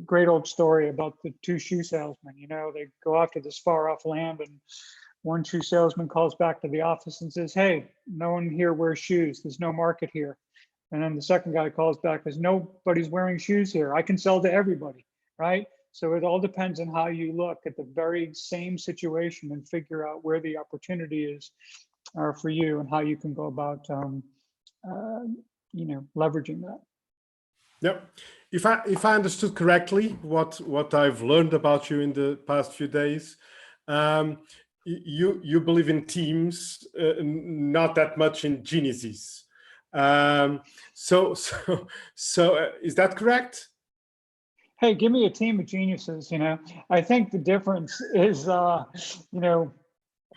great old story about the 2 shoe salesmen. They go off to this far off land, and one shoe salesman calls back to the office and says, "Hey, no one here wears shoes. There's no market here." And then the second guy calls back and says, "Nobody's wearing shoes here. I can sell to everybody," right? So it all depends on how you look at the very same situation and figure out where the opportunity is for you and how you can go about, leveraging that. Yep. If I understood correctly, what I've learned about you in the past few days, you believe in teams, not that much in geniuses. So is that correct? Hey, give me a team of geniuses. I think the difference is,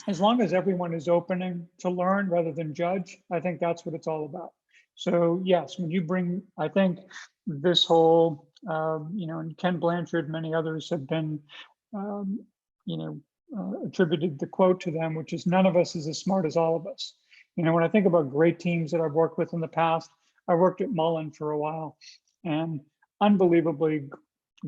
as long as everyone is open to learn rather than judge, I think that's what it's all about. So yes, when you bring, I think this whole, and Ken Blanchard, many others have been, attributed the quote to them, which is, "None of us is as smart as all of us." When I think about great teams that I've worked with in the past, I worked at Mullen for a while, and unbelievably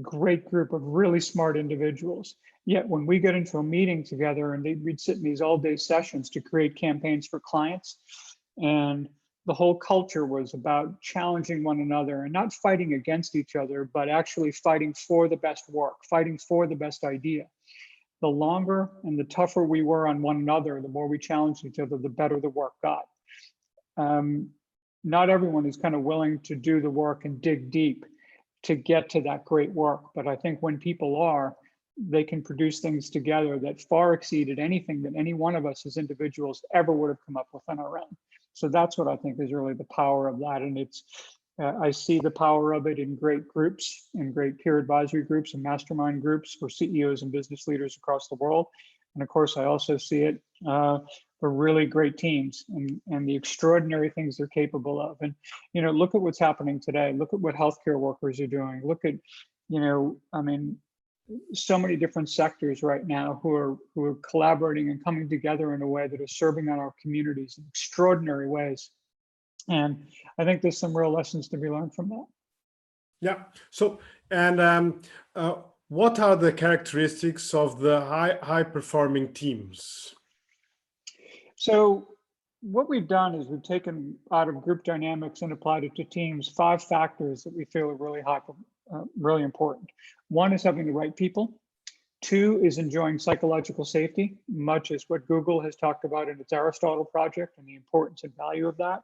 great group of really smart individuals. Yet when we get into a meeting together and we'd sit in these all-day sessions to create campaigns for clients, and the whole culture was about challenging one another and not fighting against each other, but actually fighting for the best work, fighting for the best idea. The longer and the tougher we were on one another, the more we challenged each other, the better the work got. Not everyone is kind of willing to do the work and dig deep to get to that great work. But I think when people are, they can produce things together that far exceeded anything that any one of us as individuals ever would have come up with on our own. So that's what I think is really the power of that. And it's, I see the power of it in great groups, in great peer advisory groups and mastermind groups for CEOs and business leaders across the world. And of course, I also see it for really great teams and the extraordinary things they're capable of. And, you know, look at what's happening today. Look at what healthcare workers are doing. Look at, you know, I mean, so many different sectors right now who are collaborating and coming together in a way that is serving on our communities in extraordinary ways. And I think there's some real lessons to be learned from that. Yeah. So, and what are the characteristics of the high performing teams? So what we've done is we've taken out of group dynamics and applied it to teams 5 factors that we feel are really important. 1 is having the right people. 2 is enjoying psychological safety, much as what Google has talked about in its Aristotle project and the importance and value of that.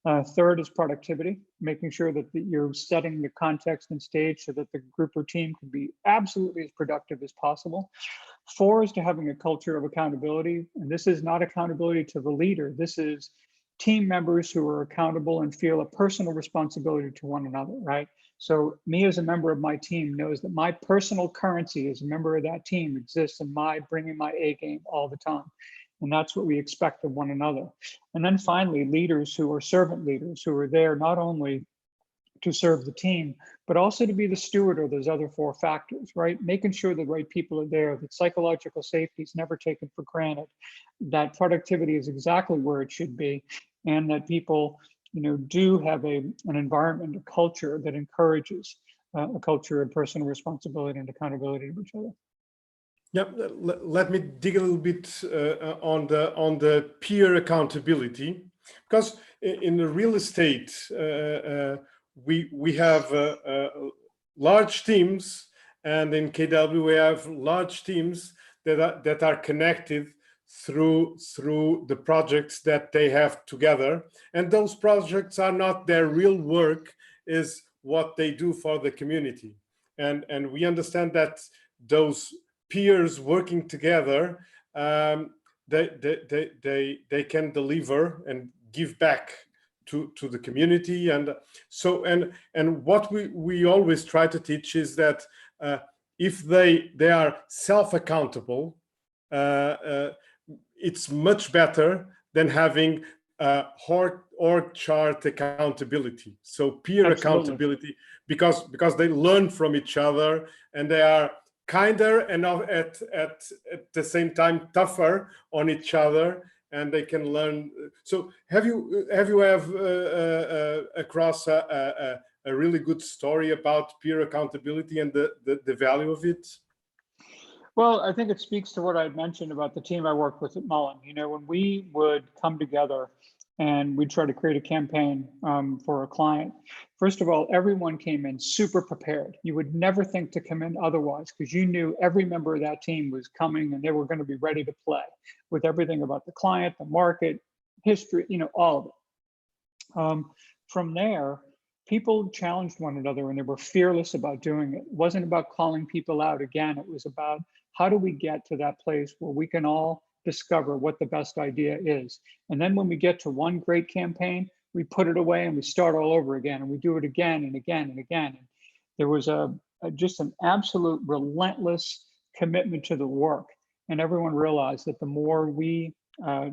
3rd is productivity, making sure that you're setting the context and stage so that the group or team can be absolutely as productive as possible. 4 is to having a culture of accountability. And this is not accountability to the leader. This is team members who are accountable and feel a personal responsibility to one another, right? So me as a member of my team knows that my personal currency as a member of that team exists in my bringing my A game all the time. And that's what we expect of one another. And then finally, leaders who are servant leaders who are there not only to serve the team, but also to be the steward of those other 4 factors, right? Making sure the right people are there, that psychological safety is never taken for granted, that productivity is exactly where it should be, and that people, you know, do have an environment, a culture that encourages a culture of personal responsibility and accountability to each other. Yep. Let me dig a little bit on the peer accountability, because in the real estate we have large teams, and in KW we have large teams that are connected through the projects that they have together, and those projects are not their real work, is what they do for the community, and we understand that those peers working together, they can deliver and give back to the community. And so and what we always try to teach is that if they are self-accountable, it's much better than having org chart accountability. So peer Absolutely. accountability, because they learn from each other, and they are kinder and at the same time tougher on each other, and they can learn. So have you across a really good story about peer accountability and the value of it? Well, I think it speaks to what I had mentioned about the team I worked with at Mullen. You know, when we would come together and we'd try to create a campaign for a client, first of all, everyone came in super prepared. You would never think to come in otherwise, because you knew every member of that team was coming and they were going to be ready to play with everything about the client, the market, history, you know, all of it. From there, people challenged one another and they were fearless about doing it. It wasn't about calling people out. Again, it was about how do we get to that place where we can all discover what the best idea is. And then when we get to one great campaign, we put it away and we start all over again, and we do it again and again and again. And there was just an absolute relentless commitment to the work. And everyone realized that the more we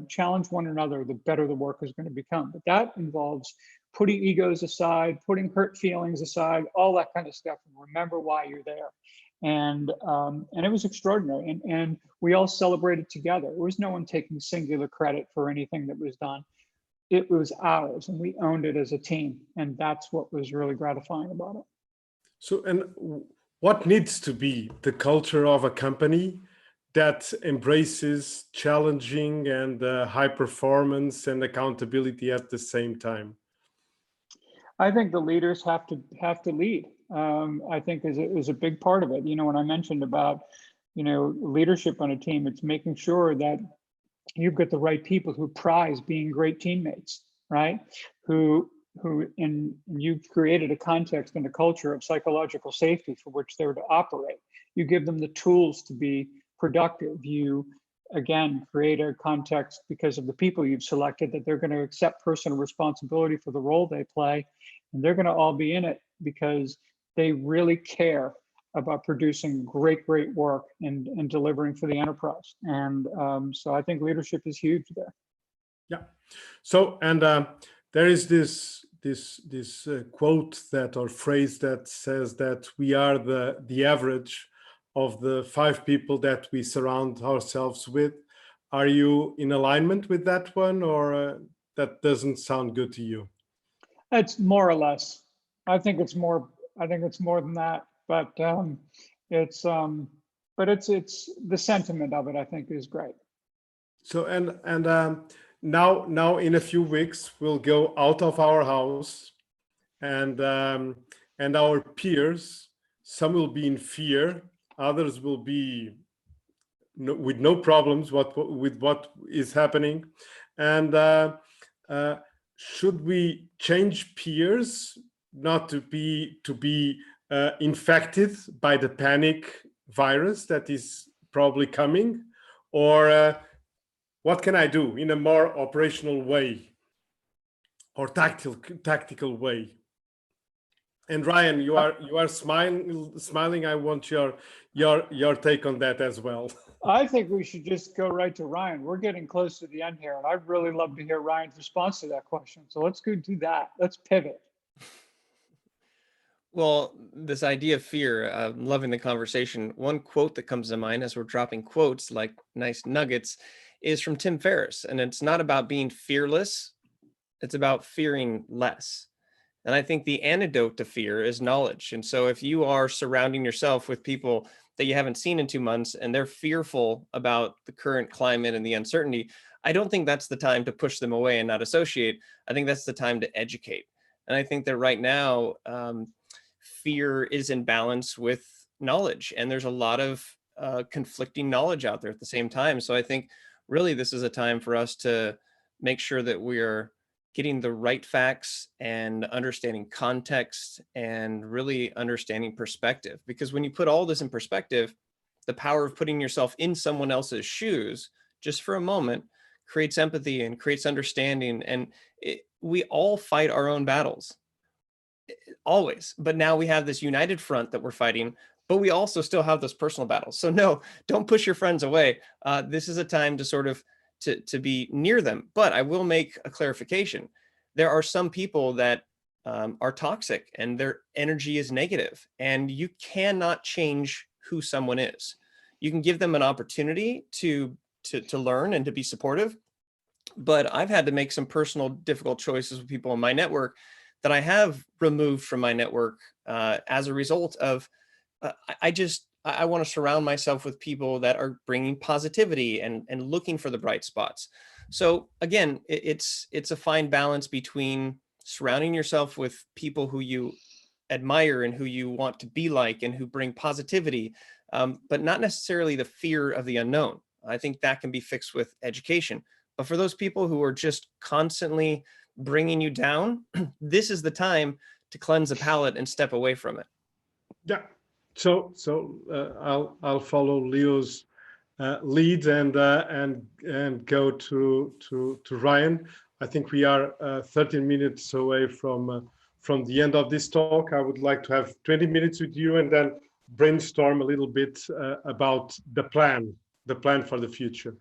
challenge one another, the better the work is going to become. But that involves putting egos aside, putting hurt feelings aside, all that kind of stuff, and remember why you're there. And it was extraordinary, and we all celebrated together. There was no one taking singular credit for anything that was done. It was ours, and we owned it as a team, and that's what was really gratifying about it. So, and what needs to be the culture of a company that embraces challenging and high performance and accountability at the same time? I think the leaders have to lead. I think is a big part of it. You know, when I mentioned about, you know, leadership on a team, it's making sure that you've got the right people who prize being great teammates, right? And you've created a context and a culture of psychological safety for which they're to operate. You give them the tools to be productive. You, again, create a context because of the people you've selected that they're going to accept personal responsibility for the role they play. And they're going to all be in it because they really care about producing great work and delivering for the enterprise. And so I think leadership is huge there. Yeah. So, and there is this quote that, or phrase that says that we are the average of the 5 people that we surround ourselves with. Are you in alignment with that one, or that doesn't sound good to you? It's more or less. I think it's more than that, but it's the sentiment of it, I think, is great. So now in a few weeks we'll go out of our house, and our peers, some will be in fear, others will be with no problems with what is happening. And should we change peers not to be infected by the panic virus that is probably coming, or what can I do in a more operational way or tactical way? And Ryan, you are smiling. I want your take on that as well. I think we should just go right to Ryan. We're getting close to the end here, and I'd really love to hear Ryan's response to that question. So let's go do that. Let's pivot. Well, this idea of fear, I'm loving the conversation. One quote that comes to mind as we're dropping quotes like nice nuggets is from Tim Ferriss. And it's not about being fearless, it's about fearing less. And I think the antidote to fear is knowledge. And so if you are surrounding yourself with people that you haven't seen in 2 months and they're fearful about the current climate and the uncertainty, I don't think that's the time to push them away and not associate. I think that's the time to educate. And I think that right now, fear is in balance with knowledge. And there's a lot of conflicting knowledge out there at the same time. So I think really this is a time for us to make sure that we're getting the right facts and understanding context and really understanding perspective. Because when you put all this in perspective, the power of putting yourself in someone else's shoes just for a moment creates empathy and creates understanding. And we all fight our own battles, always. But now we have this united front that we're fighting, but we also still have those personal battles. So no, don't push your friends away. This is a time to sort of to be near them. But I will make a clarification. There are some people that are toxic and their energy is negative, and you cannot change who someone is. You can give them an opportunity to learn and to be supportive. But I've had to make some personal difficult choices with people in my network that I have removed from my network as a result of I want to surround myself with people that are bringing positivity and looking for the bright spots. So again, it's a fine balance between surrounding yourself with people who you admire and who you want to be like and who bring positivity, but not necessarily the fear of the unknown. I think that can be fixed with education. But for those people who are just constantly bringing you down, this is the time to cleanse the palate and step away from it. Yeah. So I'll follow Leo's lead and go to Ryan. I think we are 13 minutes away from the end of this talk. I would like to have 20 minutes with you and then brainstorm a little bit about the plan for the future.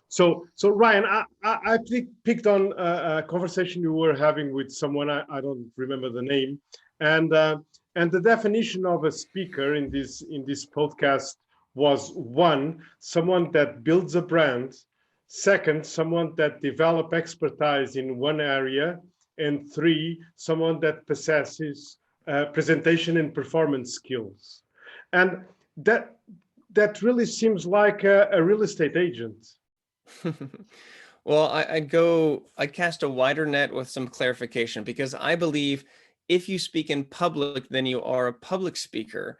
So Ryan, I picked on a conversation you were having with someone, I don't remember the name, and the definition of a speaker in this podcast was: 1, someone that builds a brand; 2, someone that develops expertise in one area; and 3, someone that possesses presentation and performance skills. And that really seems like a real estate agent. Well, I cast a wider net with some clarification, because I believe if you speak in public, then you are a public speaker.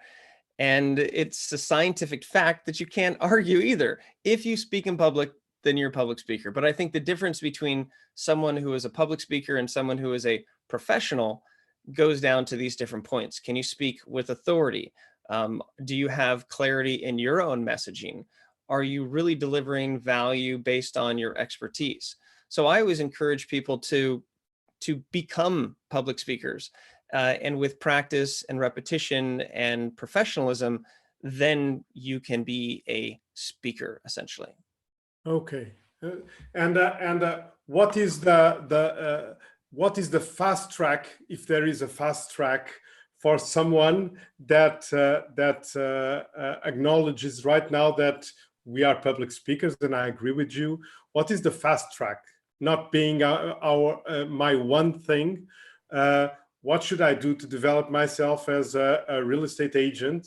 And it's a scientific fact that you can't argue either. If you speak in public, then you're a public speaker. But I think the difference between someone who is a public speaker and someone who is a professional goes down to these different points. Can you speak with authority? Do you have clarity in your own messaging? Are you really delivering value based on your expertise? So I always encourage people to become public speakers. And with practice and repetition and professionalism, then you can be a speaker, essentially. Okay. And what is what is the fast track, if there is a fast track, for someone that acknowledges right now that we are public speakers, and I agree with you. What is the fast track? Not being my one thing. What should I do to develop myself as a real estate agent?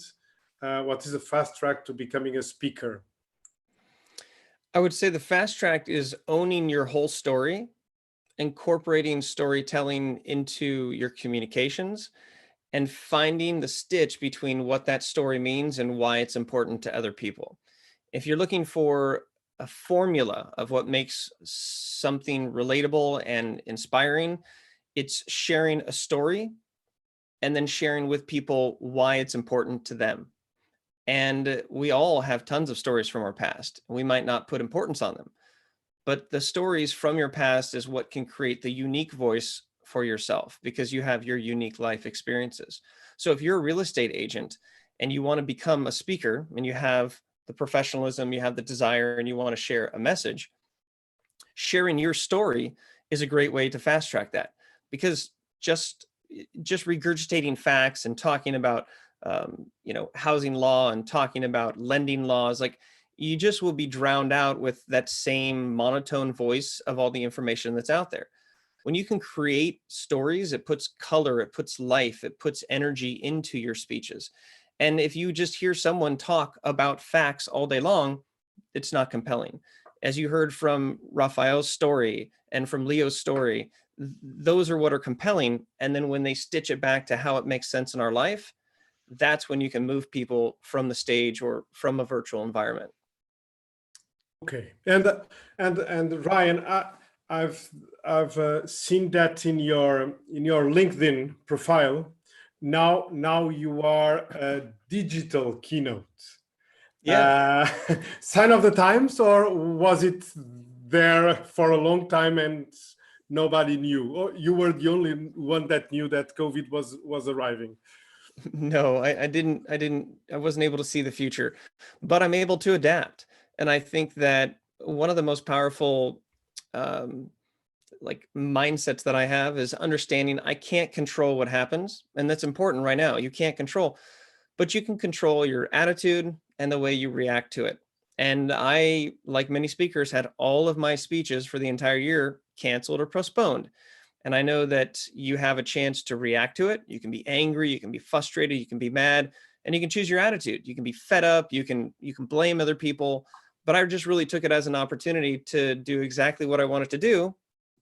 What is the fast track to becoming a speaker? I would say the fast track is owning your whole story, incorporating storytelling into your communications, and finding the stitch between what that story means and why it's important to other people. If you're looking for a formula of what makes something relatable and inspiring, it's sharing a story and then sharing with people why it's important to them. And we all have tons of stories from our past. We might not put importance on them, but the stories from your past is what can create the unique voice for yourself, because you have your unique life experiences. So if you're a real estate agent and you want to become a speaker, and you have the professionalism, you have the desire, and you want to share a message, sharing your story is a great way to fast track that. Because just regurgitating facts and talking about housing law and talking about lending laws, like, you just will be drowned out with that same monotone voice of all the information that's out there. When you can create stories, it puts color, it puts life, it puts energy into your speeches. And if you just hear someone talk about facts all day long, it's not compelling. As you heard from Raphael's story and from Leo's story, those are what are compelling. And then when they stitch it back to how it makes sense in our life, that's when you can move people from the stage or from a virtual environment. Okay, and Ryan, I've seen that in your LinkedIn profile. Now you are a digital keynote. Yeah. Sign of the times, or was it there for a long time and nobody knew, or you were the only one that knew that COVID was arriving? No, I wasn't able to see the future, but I'm able to adapt. And I think that one of the most powerful mindsets that I have is understanding I can't control what happens. And that's important right now. You can't control, but you can control your attitude and the way you react to it. And I, like many speakers, had all of my speeches for the entire year canceled or postponed. And I know that you have a chance to react to it. You can be angry, you can be frustrated, you can be mad, and you can choose your attitude. You can be fed up, you can blame other people. But I just really took it as an opportunity to do exactly what I wanted to do,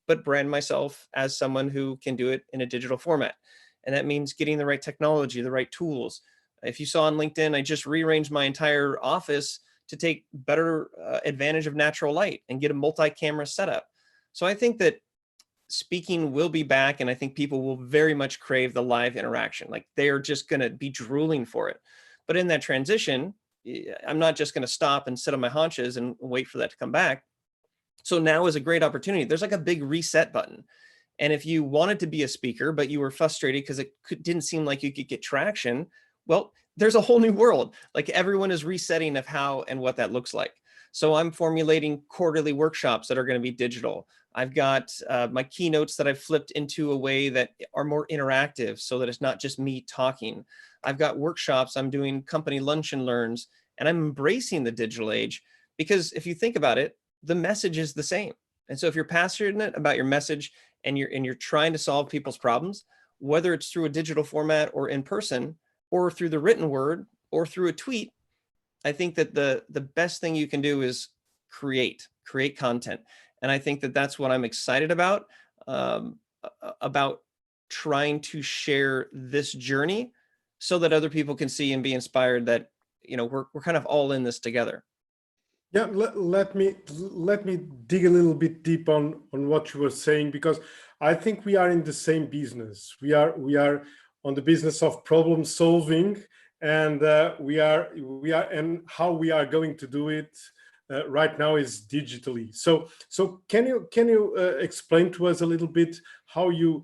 but brand myself as someone who can do it in a digital format. And that means getting the right technology, the right tools. If you saw on LinkedIn, I just rearranged my entire office to take better advantage of natural light and get a multi-camera setup. So I think that speaking will be back, and I think people will very much crave the live interaction. Like, they're just going to be drooling for it. But in that transition, I'm not just going to stop and sit on my haunches and wait for that to come back. So now is a great opportunity. There's like a big reset button. And if you wanted to be a speaker, but you were frustrated because it didn't seem like you could get traction, well, there's a whole new world. Like, everyone is resetting of how and what that looks like. So I'm formulating quarterly workshops that are going to be digital. I've got my keynotes that I've flipped into a way that are more interactive, so that it's not just me talking. I've got workshops, I'm doing company lunch and learns, and I'm embracing the digital age, because if you think about it, the message is the same. And so if you're passionate about your message and you're trying to solve people's problems, whether it's through a digital format or in person or through the written word or through a tweet, I think that the best thing you can do is create content. And I think that that's what I'm excited about trying to share this journey so that other people can see and be inspired that, you know, we're kind of all in this together. Yeah, let me dig a little bit deep on what you were saying, because I think we are in the same business. We are on the business of problem solving, and we are and how we are going to do it right now is digitally. So can you explain to us a little bit how you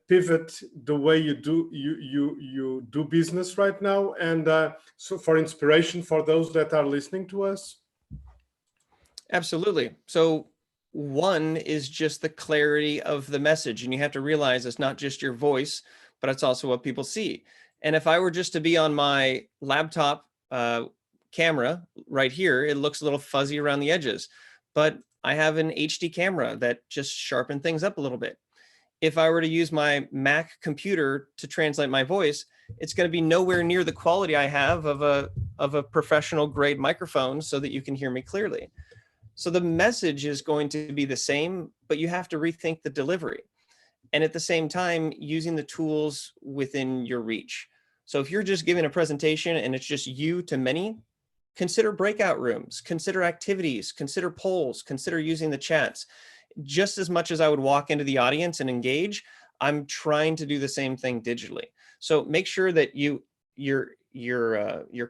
pivot the way you do business right now, and so for inspiration for those that are listening to us? Absolutely. So one is just the clarity of the message. And you have to realize it's not just your voice, but it's also what people see. And if I were just to be on my laptop camera right here, it looks a little fuzzy around the edges. But I have an HD camera that just sharpened things up a little bit. If I were to use my Mac computer to translate my voice, it's going to be nowhere near the quality I have of a professional grade microphone so that you can hear me clearly. So the message is going to be the same, but you have to rethink the delivery. And at the same time, using the tools within your reach. So if you're just giving a presentation and it's just you to many, consider breakout rooms, consider activities, consider polls, consider using the chats. Just as much as I would walk into the audience and engage, I'm trying to do the same thing digitally. So make sure that your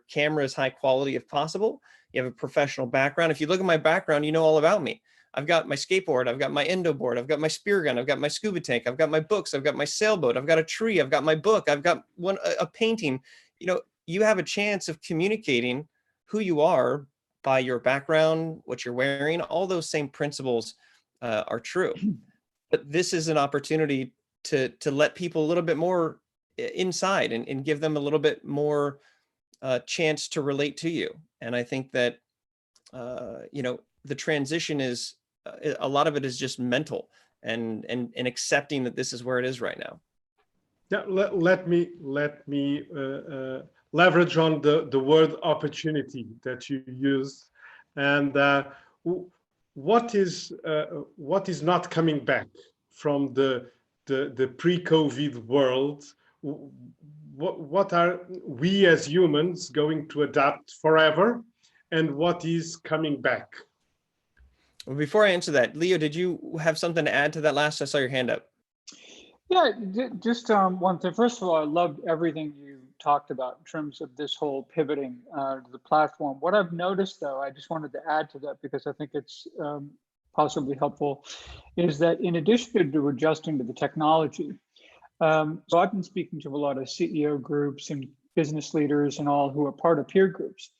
camera is high quality if possible. You have a professional background. If you look at my background, you know all about me. I've got my skateboard, I've got my endo board, I've got my spear gun, I've got my scuba tank, I've got my books, I've got my sailboat, I've got a tree, I've got my book, I've got a painting. You know, you have a chance of communicating who you are by your background, what you're wearing. All those same principles are true. But this is an opportunity to let people a little bit more inside and give them a little bit more chance to relate to you. And I think that, you know, the transition is, a lot of it is just mental and accepting that this is where it is right now. Yeah, let me leverage on the word opportunity that you used, and what is not coming back from the pre-COVID world? What are we as humans going to adapt forever, and what is coming back? Well, before I answer that, Leo, did you have something to add to that last? I saw your hand up. Yeah, just one thing. First of all, I loved everything you talked about in terms of this whole pivoting to the platform. What I've noticed, though, I just wanted to add to that because I think it's possibly helpful, is that in addition to adjusting to the technology, so I've been speaking to a lot of CEO groups and business leaders and all who are part of peer groups.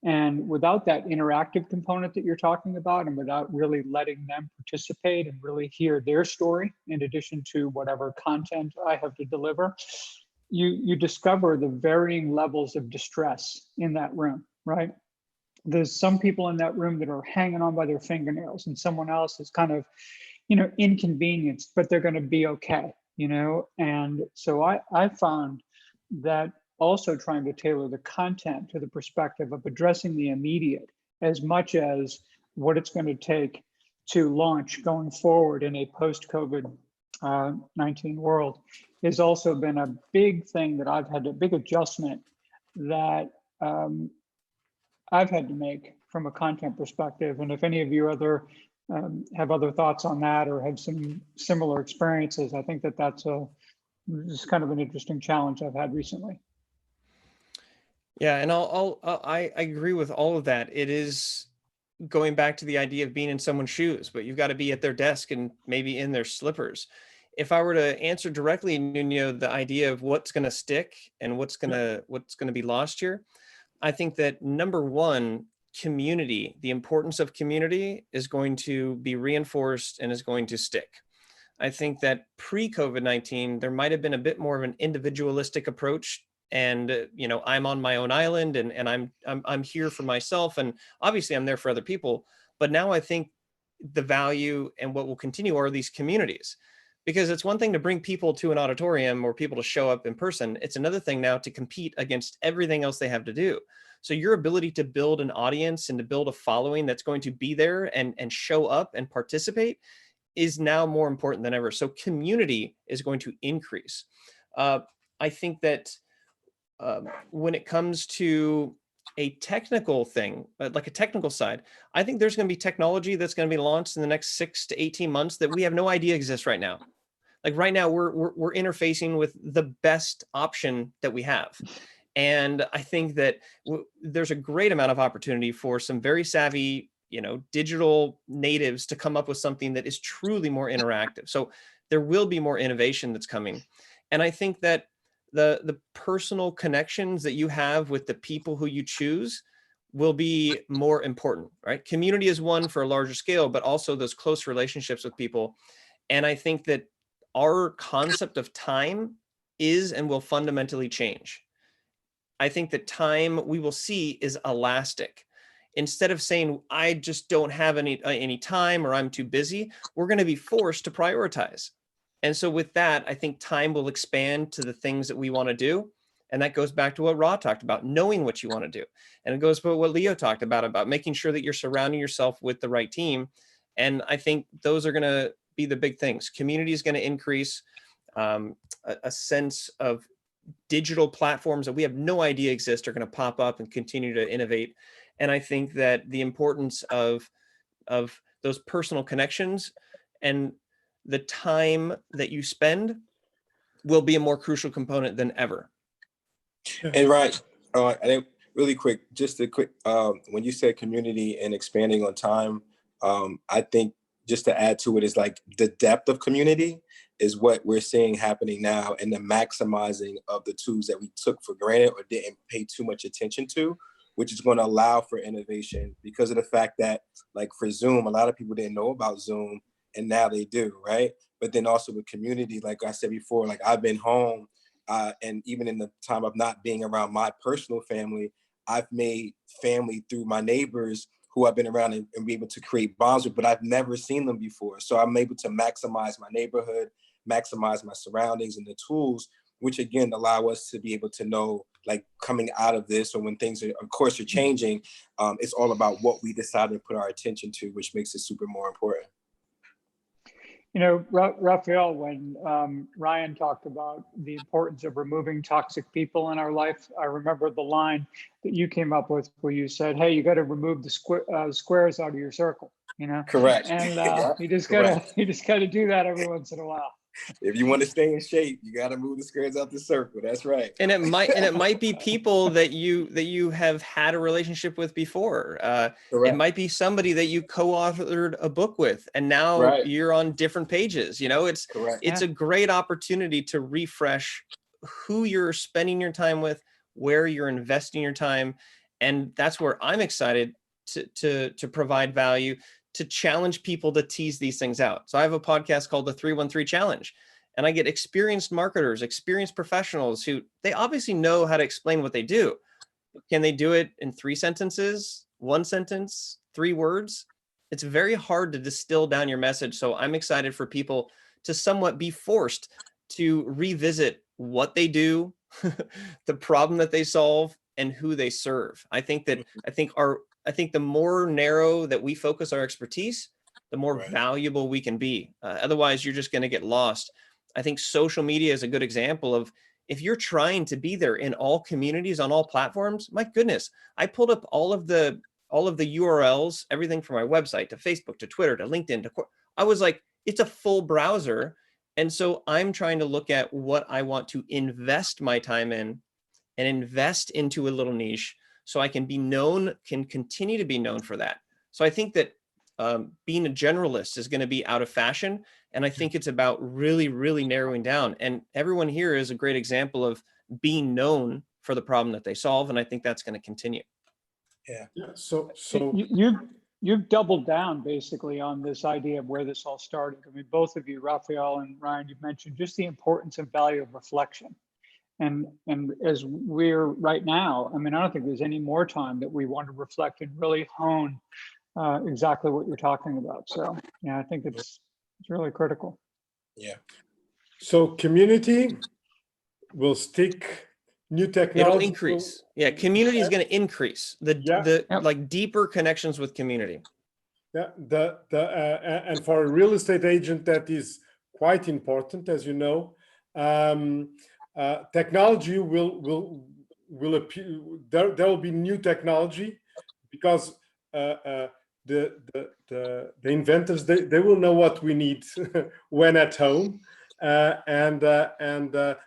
And without that interactive component that you're talking about, and without really letting them participate and really hear their story, in addition to whatever content I have to deliver, you discover the varying levels of distress in that room, right? There's some people in that room that are hanging on by their fingernails, and someone else is kind of, you know, inconvenienced, but they're going to be okay, you know? And so I found that also trying to tailor the content to the perspective of addressing the immediate as much as what it's going to take to launch going forward in a post-COVID-19 world has also been a big thing that I've had, a big adjustment that I've had to make from a content perspective. And if any of you have other thoughts on that or have some similar experiences, I think that that's just kind of an interesting challenge I've had recently. Yeah, and I agree with all of that. It is going back to the idea of being in someone's shoes, but you've got to be at their desk and maybe in their slippers. If I were to answer directly, Nuno, the idea of what's going to stick and what's going to be lost here, I think that number one, community, the importance of community is going to be reinforced and is going to stick. I think that pre-COVID-19, there might have been a bit more of an individualistic approach. And, you know, I'm on my own island and I'm here for myself. And obviously I'm there for other people. But now I think the value and what will continue are these communities. Because it's one thing to bring people to an auditorium or people to show up in person. It's another thing now to compete against everything else they have to do. So your ability to build an audience and to build a following that's going to be there and show up and participate is now more important than ever. So community is going to increase. I think that when it comes to a technical thing, like a technical side, I think there's going to be technology that's going to be launched in the next 6 to 18 months that we have no idea exists right now. Like right now, we're interfacing with the best option that we have. And I think that there's a great amount of opportunity for some very savvy, digital natives to come up with something that is truly more interactive. So there will be more innovation that's coming. And I think that the personal connections that you have with the people who you choose will be more important, right? Community is one for a larger scale, but also those close relationships with people. And I think that our concept of time is and will fundamentally change. I think that time we will see is elastic. Instead of saying, I just don't have any time or I'm too busy, we're going to be forced to prioritize. And so with that, I think time will expand to the things that we want to do. And that goes back to what Ra talked about, knowing what you want to do. And it goes to what Leo talked about making sure that you're surrounding yourself with the right team. And I think those are going to be the big things. Community is going to increase, a sense of digital platforms that we have no idea exist are going to pop up and continue to innovate. And I think that the importance of those personal connections and the time that you spend will be a more crucial component than ever. And right, I think really quick, just a quick, when you said community and expanding on time, I think just to add to it is like the depth of community is what we're seeing happening now, and the maximizing of the tools that we took for granted or didn't pay too much attention to, which is going to allow for innovation because of the fact that, like for Zoom, a lot of people didn't know about Zoom and now they do, right? But then also with community, like I said before, like I've been home and even in the time of not being around my personal family, I've made family through my neighbors who I've been around and be able to create bonds with, but I've never seen them before. So I'm able to maximize my neighborhood, maximize my surroundings and the tools, which again, allow us to be able to know, like coming out of this or when things are, of course, are changing, it's all about what we decide to put our attention to, which makes it super more important. Raphael, when Ryan talked about the importance of removing toxic people in our life, I remember the line that you came up with where you said, hey, you got to remove the squares out of your circle, Correct. And Yeah, you just gotta do that every once in a while. If you want to stay in shape, you got to move the squares out the circle. That's right. And it might be people that you have had a relationship with before. It might be somebody that you co-authored a book with, and now you're on different pages. It's a great opportunity to refresh who you're spending your time with, where you're investing your time, and that's where I'm excited to provide value, to challenge people to tease these things out. So I have a podcast called the 313 Challenge, and I get experienced marketers, experienced professionals who they obviously know how to explain what they do. Can they do it in 3 sentences, 1 sentence, 3 words? It's very hard to distill down your message. So I'm excited for people to somewhat be forced to revisit what they do, the problem that they solve, and who they serve. I think the more narrow that we focus our expertise, the more valuable we can be. Otherwise, you're just going to get lost. I think social media is a good example of, if you're trying to be there in all communities on all platforms, my goodness, I pulled up all of the URLs, everything from my website to Facebook to Twitter to LinkedIn I was like, it's a full browser. And so I'm trying to look at what I want to invest my time in and invest into a little niche so I can continue to be known for that. So I think that being a generalist is going to be out of fashion. And I think it's about really, really narrowing down. And everyone here is a great example of being known for the problem that they solve. And I think that's going to continue. Yeah. So you've doubled down basically on this idea of where this all started. I mean, both of you, Raphael and Ryan, you've mentioned just the importance and value of reflection. And as we're right now, I mean, I don't think there's any more time that we want to reflect and really hone exactly what you're talking about. So yeah, I think it's really critical. Yeah. So community will stick, new technology. It'll increase. Yeah, community is going to increase. The Yep. like deeper connections with community. Yeah, and for a real estate agent, that is quite important, as you know. Technology will appear. There will be new technology, because the inventors, they will know what we need when at home, and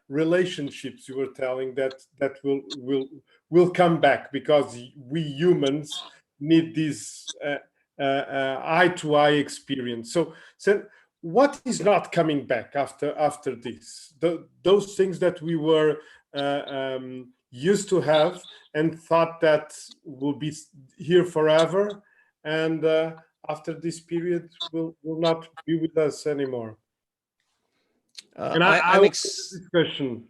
relationships, you were telling, that will come back, because we humans need this eye-to-eye experience. So what is not coming back after this? Those things that we were used to have and thought that will be here forever, and after this period will not be with us anymore. And I'm discussion.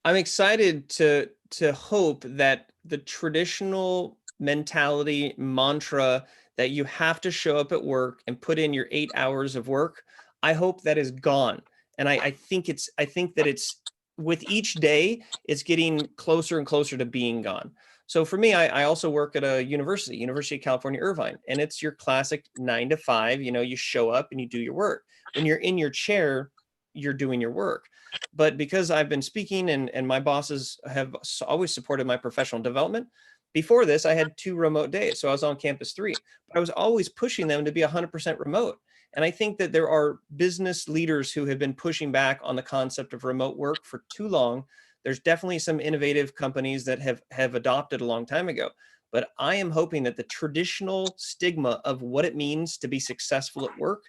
I'm excited to hope that the traditional mentality mantra that you have to show up at work and put in your 8 hours of work, I hope that is gone. And I think that it's, with each day, it's getting closer and closer to being gone. So for me, I also work at a University of California, Irvine, and it's your classic 9 to 5. You know, you show up and you do your work. When you're in your chair, you're doing your work. But because I've been speaking and my bosses have always supported my professional development, before this, I had 2 remote days. So I was on campus 3, but I was always pushing them to be 100% remote. And I think that there are business leaders who have been pushing back on the concept of remote work for too long. There's definitely some innovative companies that have adopted a long time ago. But I am hoping that the traditional stigma of what it means to be successful at work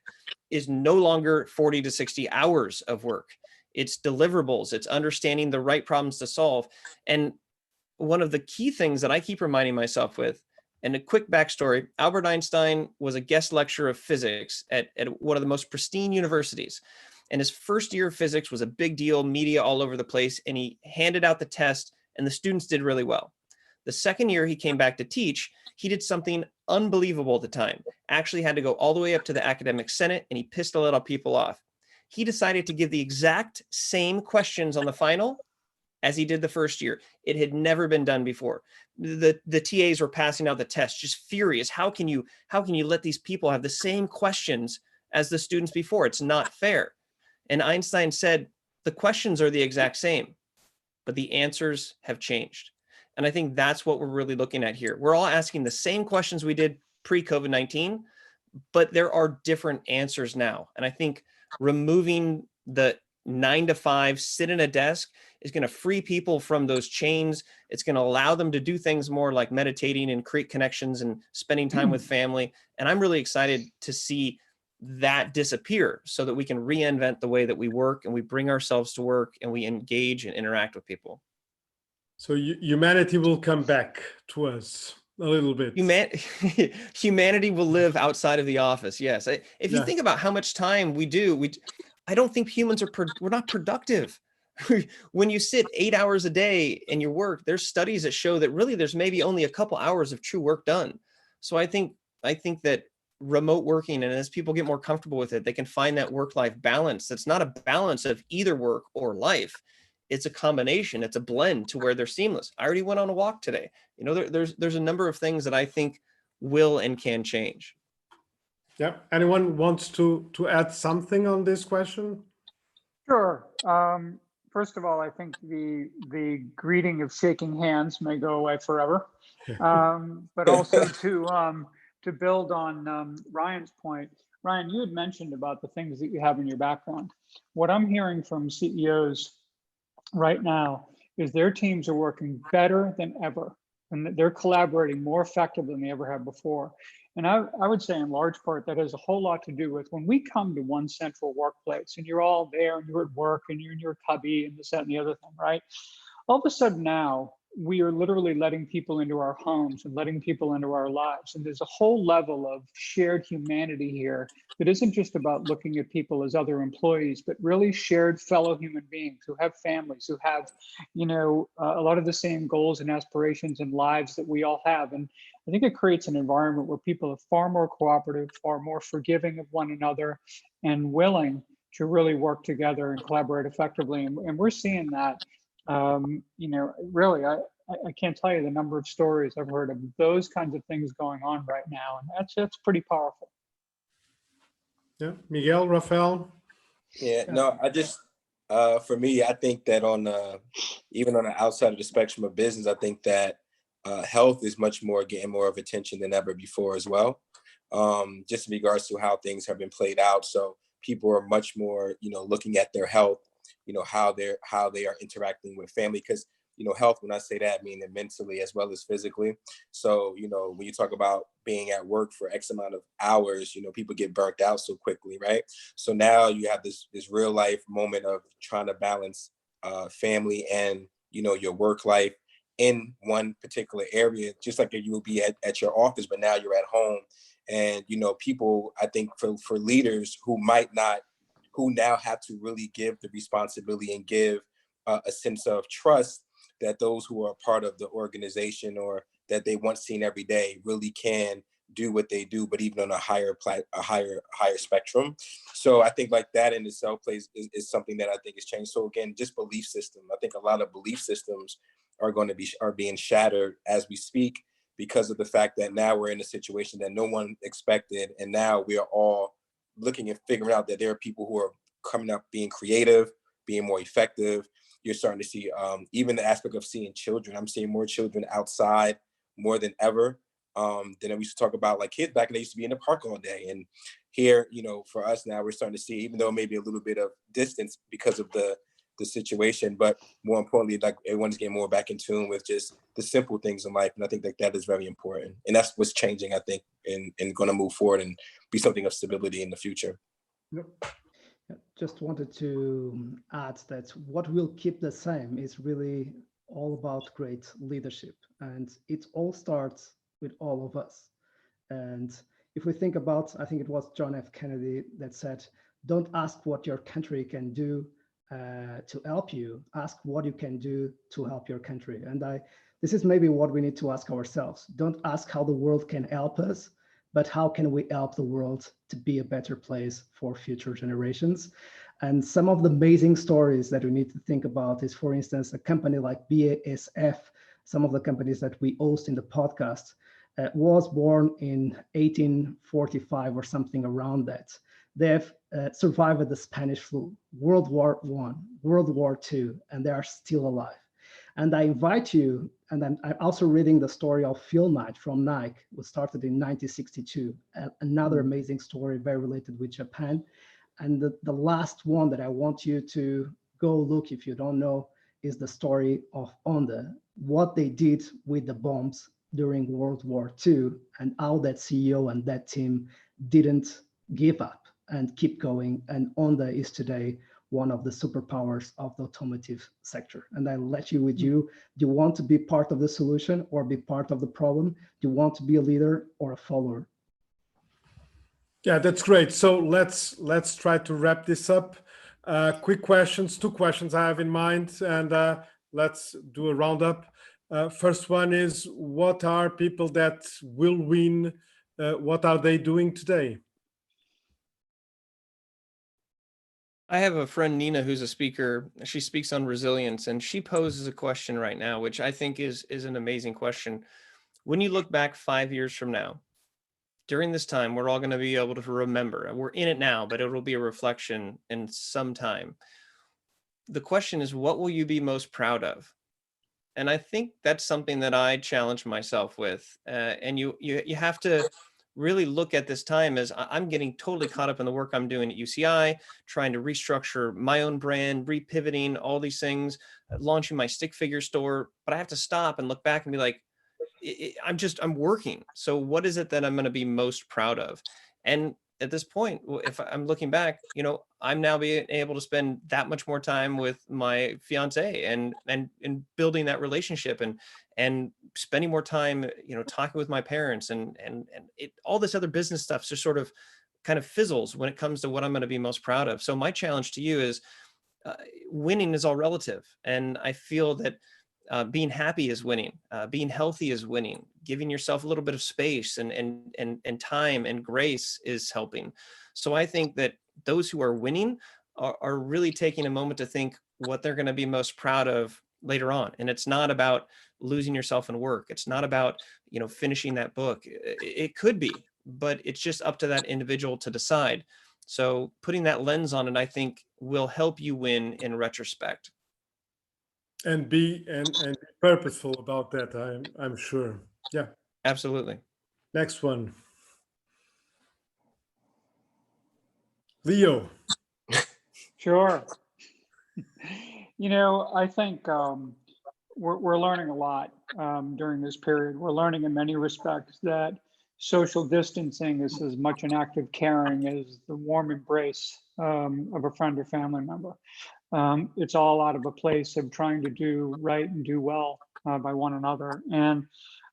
is no longer 40 to 60 hours of work. It's deliverables. It's understanding the right problems to solve. And one of the key things that I keep reminding myself with, and a quick backstory, Albert Einstein was a guest lecturer of physics at one of the most pristine universities. And his first year of physics was a big deal, media all over the place, and he handed out the test and the students did really well. The second year he came back to teach, he did something unbelievable at the time. Actually had to go all the way up to the academic senate, and he pissed a lot of people off. He decided to give the exact same questions on the final as he did the first year. It had never been done before. The TAs were passing out the test, just furious. How can you let these people have the same questions as the students before? It's not fair. And Einstein said, the questions are the exact same, but the answers have changed. And I think that's what we're really looking at here. We're all asking the same questions we did pre-COVID-19, but there are different answers now. And I think removing the 9 to 5, sit in a desk, is going to free people from those chains. It's going to allow them to do things more like meditating and create connections and spending time with family. And I'm really excited to see that disappear so that we can reinvent the way that we work and we bring ourselves to work and we engage and interact with people. So humanity will come back to us a little bit. Humanity will live outside of the office. Yes. If you think about how much time we do, I don't think humans we're not productive. When you sit 8 hours a day in your work, there's studies that show that really there's maybe only a couple hours of true work done. So I think that remote working, and as people get more comfortable with it, they can find that work-life balance. That's not a balance of either work or life. It's a combination. It's a blend to where they're seamless. I already went on a walk today. You know, there's a number of things that I think will and can change. Yeah. Anyone wants to add something on this question? Sure. First of all, I think the greeting of shaking hands may go away forever. But also to build on Ryan's point, Ryan, you had mentioned about the things that you have in your background. What I'm hearing from CEOs right now is their teams are working better than ever, and they're collaborating more effectively than they ever have before. And I would say in large part that has a whole lot to do with when we come to one central workplace and you're all there and you're at work and you're in your cubby and this, that, and the other thing, right? All of a sudden now, we are literally letting people into our homes and letting people into our lives. And there's a whole level of shared humanity here that isn't just about looking at people as other employees, but really shared fellow human beings who have families, who have, a lot of the same goals and aspirations and lives that we all have. And I think it creates an environment where people are far more cooperative, far more forgiving of one another, and willing really work together and collaborate effectively. And we're seeing that, really, I can't tell you the number of stories I've heard of those kinds of things going on right now. And that's pretty powerful. Yeah, Miguel, Raphael. Yeah, no, I just, for me, I think that even on the outside of the spectrum of business, I think that health is getting more of attention than ever before as well. Just in regards to how things have been played out. So people are much more, looking at their health, how they are interacting with family. Because, health, when I say that, I mean it mentally as well as physically. So, when you talk about being at work for X amount of hours, people get burnt out so quickly, right? So now you have this real life moment of trying to balance family and, your work life in one particular area, just like you would be at your office, but now you're at home. And, people, I think for leaders who now have to really give the responsibility and give a sense of trust that those who are part of the organization or that they once seen every day really can do what they do, but even on a higher spectrum. So I think like that in itself is something that I think has changed. So again, just belief system. I think a lot of belief systems are being shattered as we speak, because of the fact that now we're in a situation that no one expected. And now we are all looking and figuring out that there are people who are coming up, being creative, being more effective. You're starting to see even the aspect of seeing children. I'm seeing more children outside more than ever. Then we used to talk about like kids back, and they used to be in the park all day. And here, for us now, we're starting to see, even though maybe a little bit of distance because of the situation, but more importantly, like everyone's getting more back in tune with just the simple things in life. And I think that is very important. And that's what's changing, I think, and going to move forward and be something of stability in the future. Yep. Just wanted to add that what will keep the same is really all about great leadership. And it all starts with all of us. And if we think about, I think it was John F. Kennedy that said, don't ask what your country can do to help you, ask what you can do to help your country. And this is maybe what we need to ask ourselves. Don't ask how the world can help us, but how can we help the world to be a better place for future generations? And some of the amazing stories that we need to think about is, for instance, a company like BASF, some of the companies that we host in the podcast, was born in 1845 or something around that. They have survived the Spanish flu, World War I, World War II, and they are still alive. And I invite you, and I'm also reading the story of Phil Knight from Nike, who started in 1962, another amazing story, very related with Japan. And the last one that I want you to go look, if you don't know, is the story of Honda, what they did with the bombs during World War II, and how that CEO and that team didn't give up and keep going. And Honda is today one of the superpowers of the automotive sector. And I let you with you. Do you want to be part of the solution or be part of the problem? Do you want to be a leader or a follower? Yeah, that's great. So let's try to wrap this up. Quick questions, 2 questions I have in mind, and let's do a roundup. First one is, what are people that will win? What are they doing today? I have a friend, Nina, who's a speaker. She speaks on resilience, and she poses a question right now, which I think is an amazing question. When you look back 5 years from now, during this time, we're all going to be able to remember. We're in it now, but it'll be a reflection in some time. The question is, what will you be most proud of? And I think that's something that I challenge myself with. And you have to really look at this time as I'm getting totally caught up in the work I'm doing at UCI, trying to restructure my own brand, repivoting all these things, launching my stick figure store. But I have to stop and look back and be like, I'm working. So what is it that I'm going to be most proud of? And at this point, if I'm looking back, I'm now being able to spend that much more time with my fiance and building that relationship and spending more time, talking with my parents and all this other business stuff just sort of kind of fizzles when it comes to what I'm going to be most proud of. So my challenge to you is winning is all relative. And I feel that being happy is winning, being healthy is winning, giving yourself a little bit of space and time and grace is helping. So I think that those who are winning are really taking a moment to think what they're going to be most proud of later on. And it's not about losing yourself in work. It's not about, finishing that book. It could be, but it's just up to that individual to decide. So putting that lens on it, I think, will help you win in retrospect. And be purposeful about that, I'm sure. Yeah. Absolutely. Next one. Leo. Sure. I think we're learning a lot during this period. We're learning in many respects that social distancing is as much an act of caring as the warm embrace of a friend or family member. It's all out of a place of trying to do right and do well by one another. And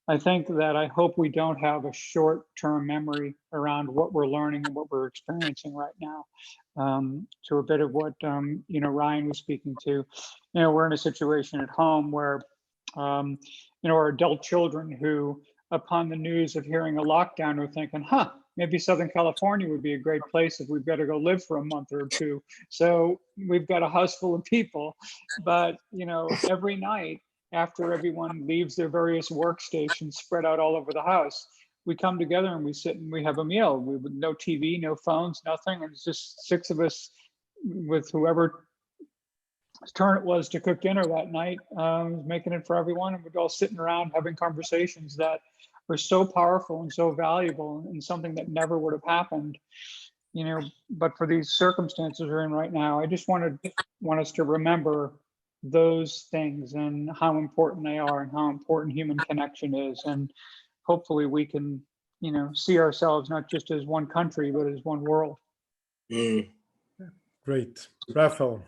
I think that I hope we don't have a short-term memory around what we're learning and what we're experiencing right now. To a bit of what Ryan was speaking to, we're in a situation at home where our adult children who, upon the news of hearing a lockdown, are thinking, maybe Southern California would be a great place if we've got to go live for a month or two. So we've got a house full of people, but every night, after everyone leaves their various workstations spread out all over the house, we come together and we sit and we have a meal. We with no TV, no phones, nothing. And it's just 6 of us with whoever turn it was to cook dinner that night, making it for everyone. And we're all sitting around having conversations that were so powerful and so valuable and something that never would have happened, but for these circumstances we're in right now. I just want us to remember those things and how important they are and how important human connection is. And hopefully we can, see ourselves not just as one country, but as one world. Great. Raphael.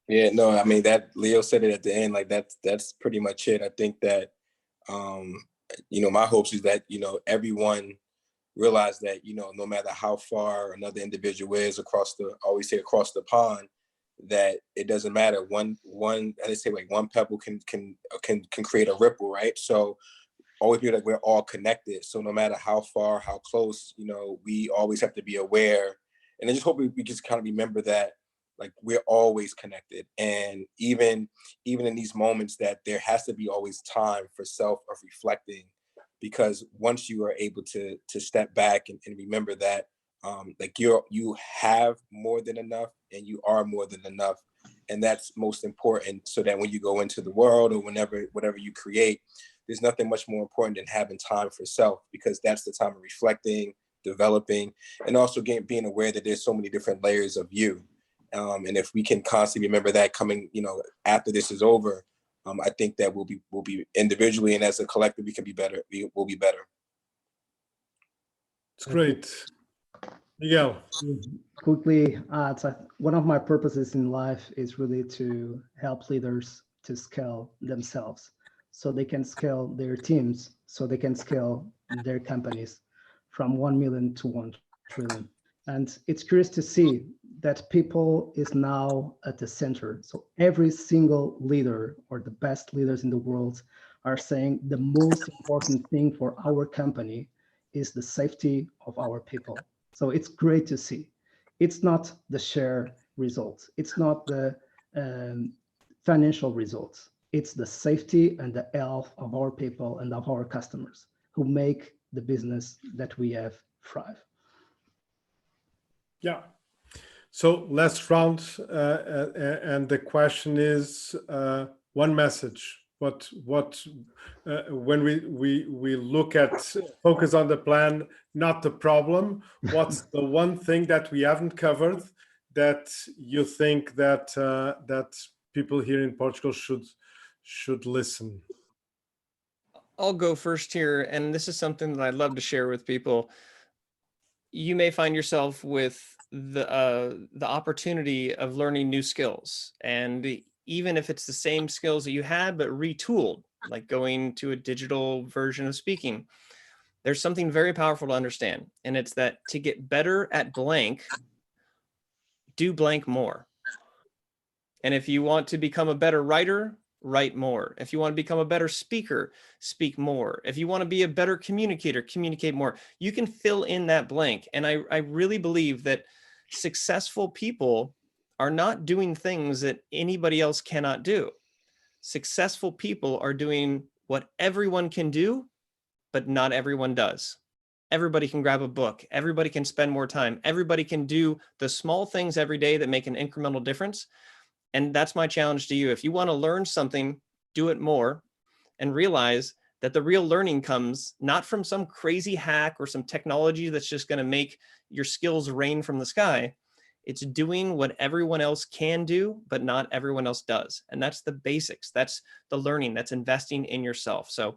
Yeah, no, I mean, that Leo said it at the end, like that's pretty much it. I think that, my hopes is that, everyone realize that, no matter how far another individual is across the pond, that it doesn't matter. One, they say like one pebble can create a ripple, right? So always be like we're all connected. So no matter how far, how close, we always have to be aware. And I just hope we just kind of remember that, like, we're always connected. And even in these moments, that there has to be always time for reflecting, because once you are able to step back and remember that, like you have more than enough and you are more than enough. And that's most important, so that when you go into the world or whatever you create, there's nothing much more important than having time for self, because that's the time of reflecting, developing, and also being aware that there's so many different layers of you. And if we can constantly remember that coming, after this is over, I think that we'll be individually and as a collective, we can be better. We'll be better. It's great. Miguel. Quickly, one of my purposes in life is really to help leaders to scale themselves, so they can scale their teams, so they can scale their companies from 1 million to 1 trillion. And it's curious to see that people is now at the center. So every single leader, or the best leaders in the world, are saying the most important thing for our company is the safety of our people. So it's great to see. It's not the share results. It's not the financial results. It's the safety and the health of our people and of our customers who make the business that we have thrive. Yeah. So last round, and the question is one message. What when we look at focus on the plan, not the problem, what's the one thing that we haven't covered that you think that that people here in Portugal should listen? I'll go first here, and this is something that I'd love to share with people. You may find yourself with the opportunity of learning new skills, and even if it's the same skills that you had but retooled, like going to a digital version of speaking, there's something very powerful to understand, and it's that to get better at blank, do blank more. And if you want to become a better writer, write more. If you want to become a better speaker, speak more. If you want to be a better communicator, communicate more. You can fill in that blank. And I really believe that successful people are not doing things that anybody else cannot do. Successful people are doing what everyone can do, but not everyone does. Everybody can grab a book. Everybody can spend more time. Everybody can do the small things every day that make an incremental difference. And that's my challenge to you. If you want to learn something, do it more, and realize that the real learning comes not from some crazy hack or some technology that's just going to make your skills rain from the sky. It's doing what everyone else can do, but not everyone else does. And that's the basics. That's the learning. That's investing in yourself. So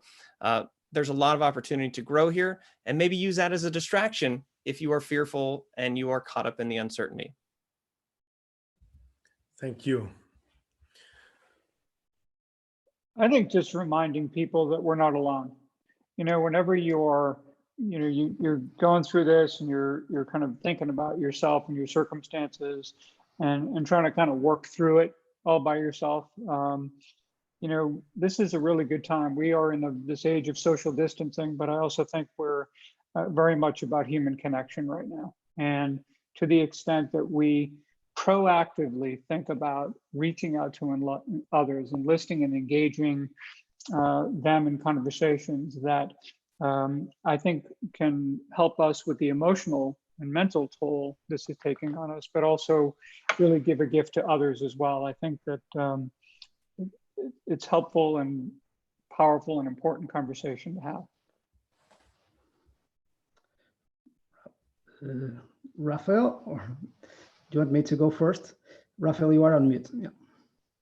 there's a lot of opportunity to grow here, and maybe use that as a distraction if you are fearful and you are caught up in the uncertainty. Thank you. I think just reminding people that we're not alone. You know, whenever you're, you know, you're going through this and you're kind of thinking about yourself and your circumstances and trying to kind of work through it all by yourself. You know, this is a really good time. We are in this age of social distancing, but I also think we're very much about human connection right now. And to the extent that we proactively think about reaching out to others and listening and engaging them in conversations that I think can help us with the emotional and mental toll this is taking on us, but also really give a gift to others as well. I think that it's helpful and powerful and important conversation to have. Raphael, or do you want me to go first? Raphael, you are on mute. Yeah.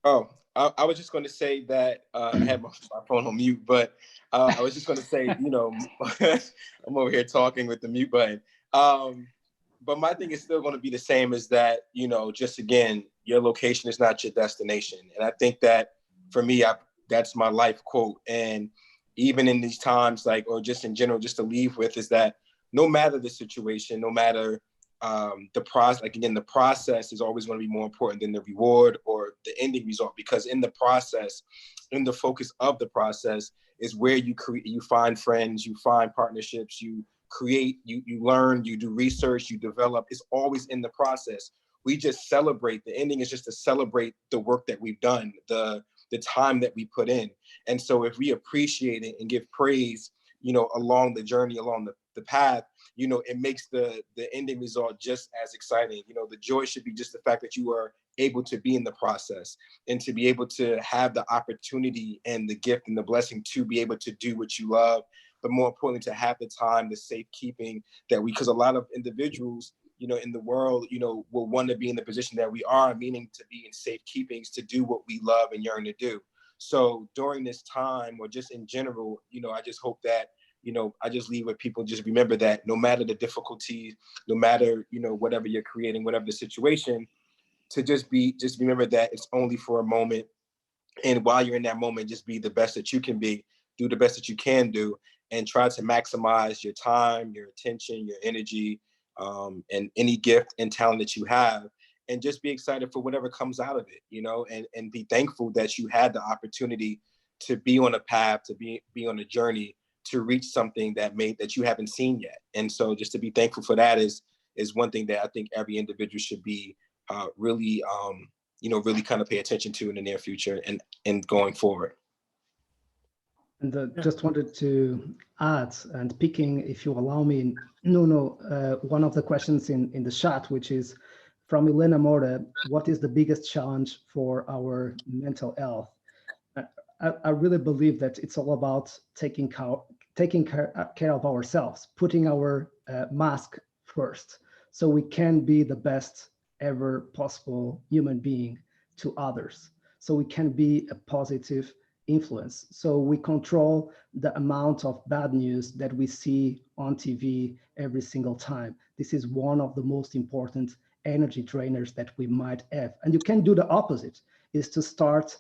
Oh, I was just going to say that I had my phone on mute, but I was just going to say, you know, I'm over here talking with the mute button. But my thing is still going to be the same, as that, you know, just again, your location is not your destination. And I think that for me, that's my life quote. And even in these times, like, or just in general, just to leave with, is that no matter the situation, no matter the process, like again, the process is always going to be more important than the reward or the ending result, because in the process, in the focus of the process is where you create, you find friends, you find partnerships, you create, you learn, you do research, you develop. It's always in the process. We just celebrate. The ending is just to celebrate the work that we've done, the time that we put in. And so if we appreciate it and give praise, you know, along the journey, along the path, you know, it makes the ending result just as exciting. You know, the joy should be just the fact that you are able to be in the process and to be able to have the opportunity and the gift and the blessing to be able to do what you love, but more importantly, to have the time, the safekeeping that because a lot of individuals, you know, in the world, you know, will want to be in the position that we are, meaning to be in safekeepings, to do what we love and yearn to do. So during this time, or just in general, you know, I just hope that, you know, I just leave with people, just remember that no matter the difficulties, no matter, you know, whatever you're creating, whatever the situation, to just remember that it's only for a moment. And while you're in that moment, just be the best that you can be, do the best that you can do, and try to maximize your time, your attention, your energy, and any gift and talent that you have, and just be excited for whatever comes out of it, you know, and be thankful that you had the opportunity to be on a path, to be on a journey, to reach something that you haven't seen yet. And so just to be thankful for that is one thing that I think every individual should be really, you know, really kind of pay attention to in the near future and going forward. And just wanted to add, and picking, if you allow me, Nuno, one of the questions in the chat, which is from Elena Mora: what is the biggest challenge for our mental health? I really believe that it's all about taking care of ourselves, putting our mask first, so we can be the best ever possible human being to others, so we can be a positive influence, so we control the amount of bad news that we see on TV every single time. This is one of the most important energy drainers that we might have. And you can do the opposite, is to start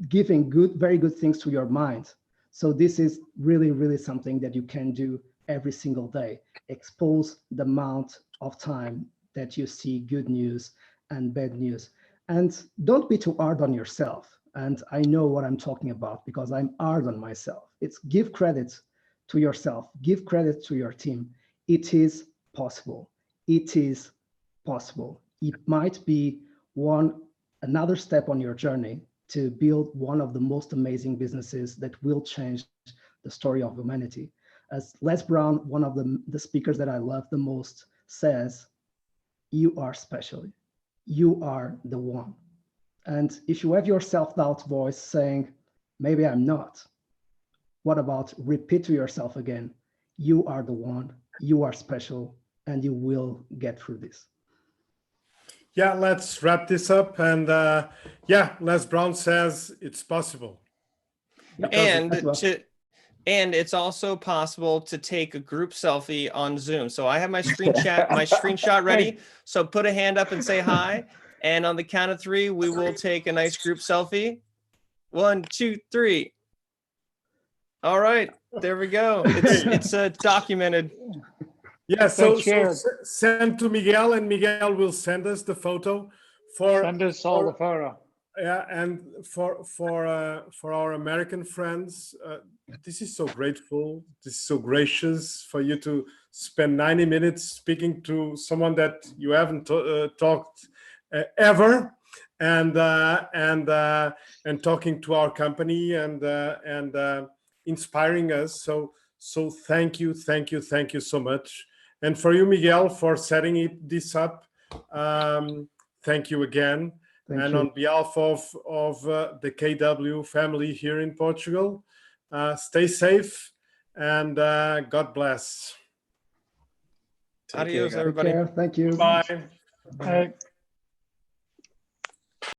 giving very good things to your mind. So this is really, really something that you can do every single day. Expose the amount of time that you see good news and bad news. And don't be too hard on yourself. And I know what I'm talking about because I'm hard on myself. It's give credit to yourself, give credit to your team. It is possible. It is possible. It might be another step on your journey to build one of the most amazing businesses that will change the story of humanity. As Les Brown, one of the speakers that I love the most, says, you are special. You are the one. And if you have your self-doubt voice saying, maybe I'm not, what about repeat to yourself again, you are the one, you are special, and you will get through this. Yeah, let's wrap this up. And yeah, Les Brown says it's possible. And it's also possible to take a group selfie on Zoom. So I have my screenshot ready. So put a hand up and say hi. And on the count of 3, we will take a nice group selfie. 1, 2, 3. All right, there we go. It's documented. Yeah, so send to Miguel, and Miguel will send us the photo. Send us all the photo. Yeah, and for our American friends, this is so grateful. This is so gracious for you to spend 90 minutes speaking to someone that you haven't talked ever, and talking to our company and inspiring us. So thank you so much. And for you, Miguel, for setting this up. Thank you again. And on behalf of the KW family here in Portugal, stay safe and God bless. Adios, everybody. Thank you. Bye. Bye.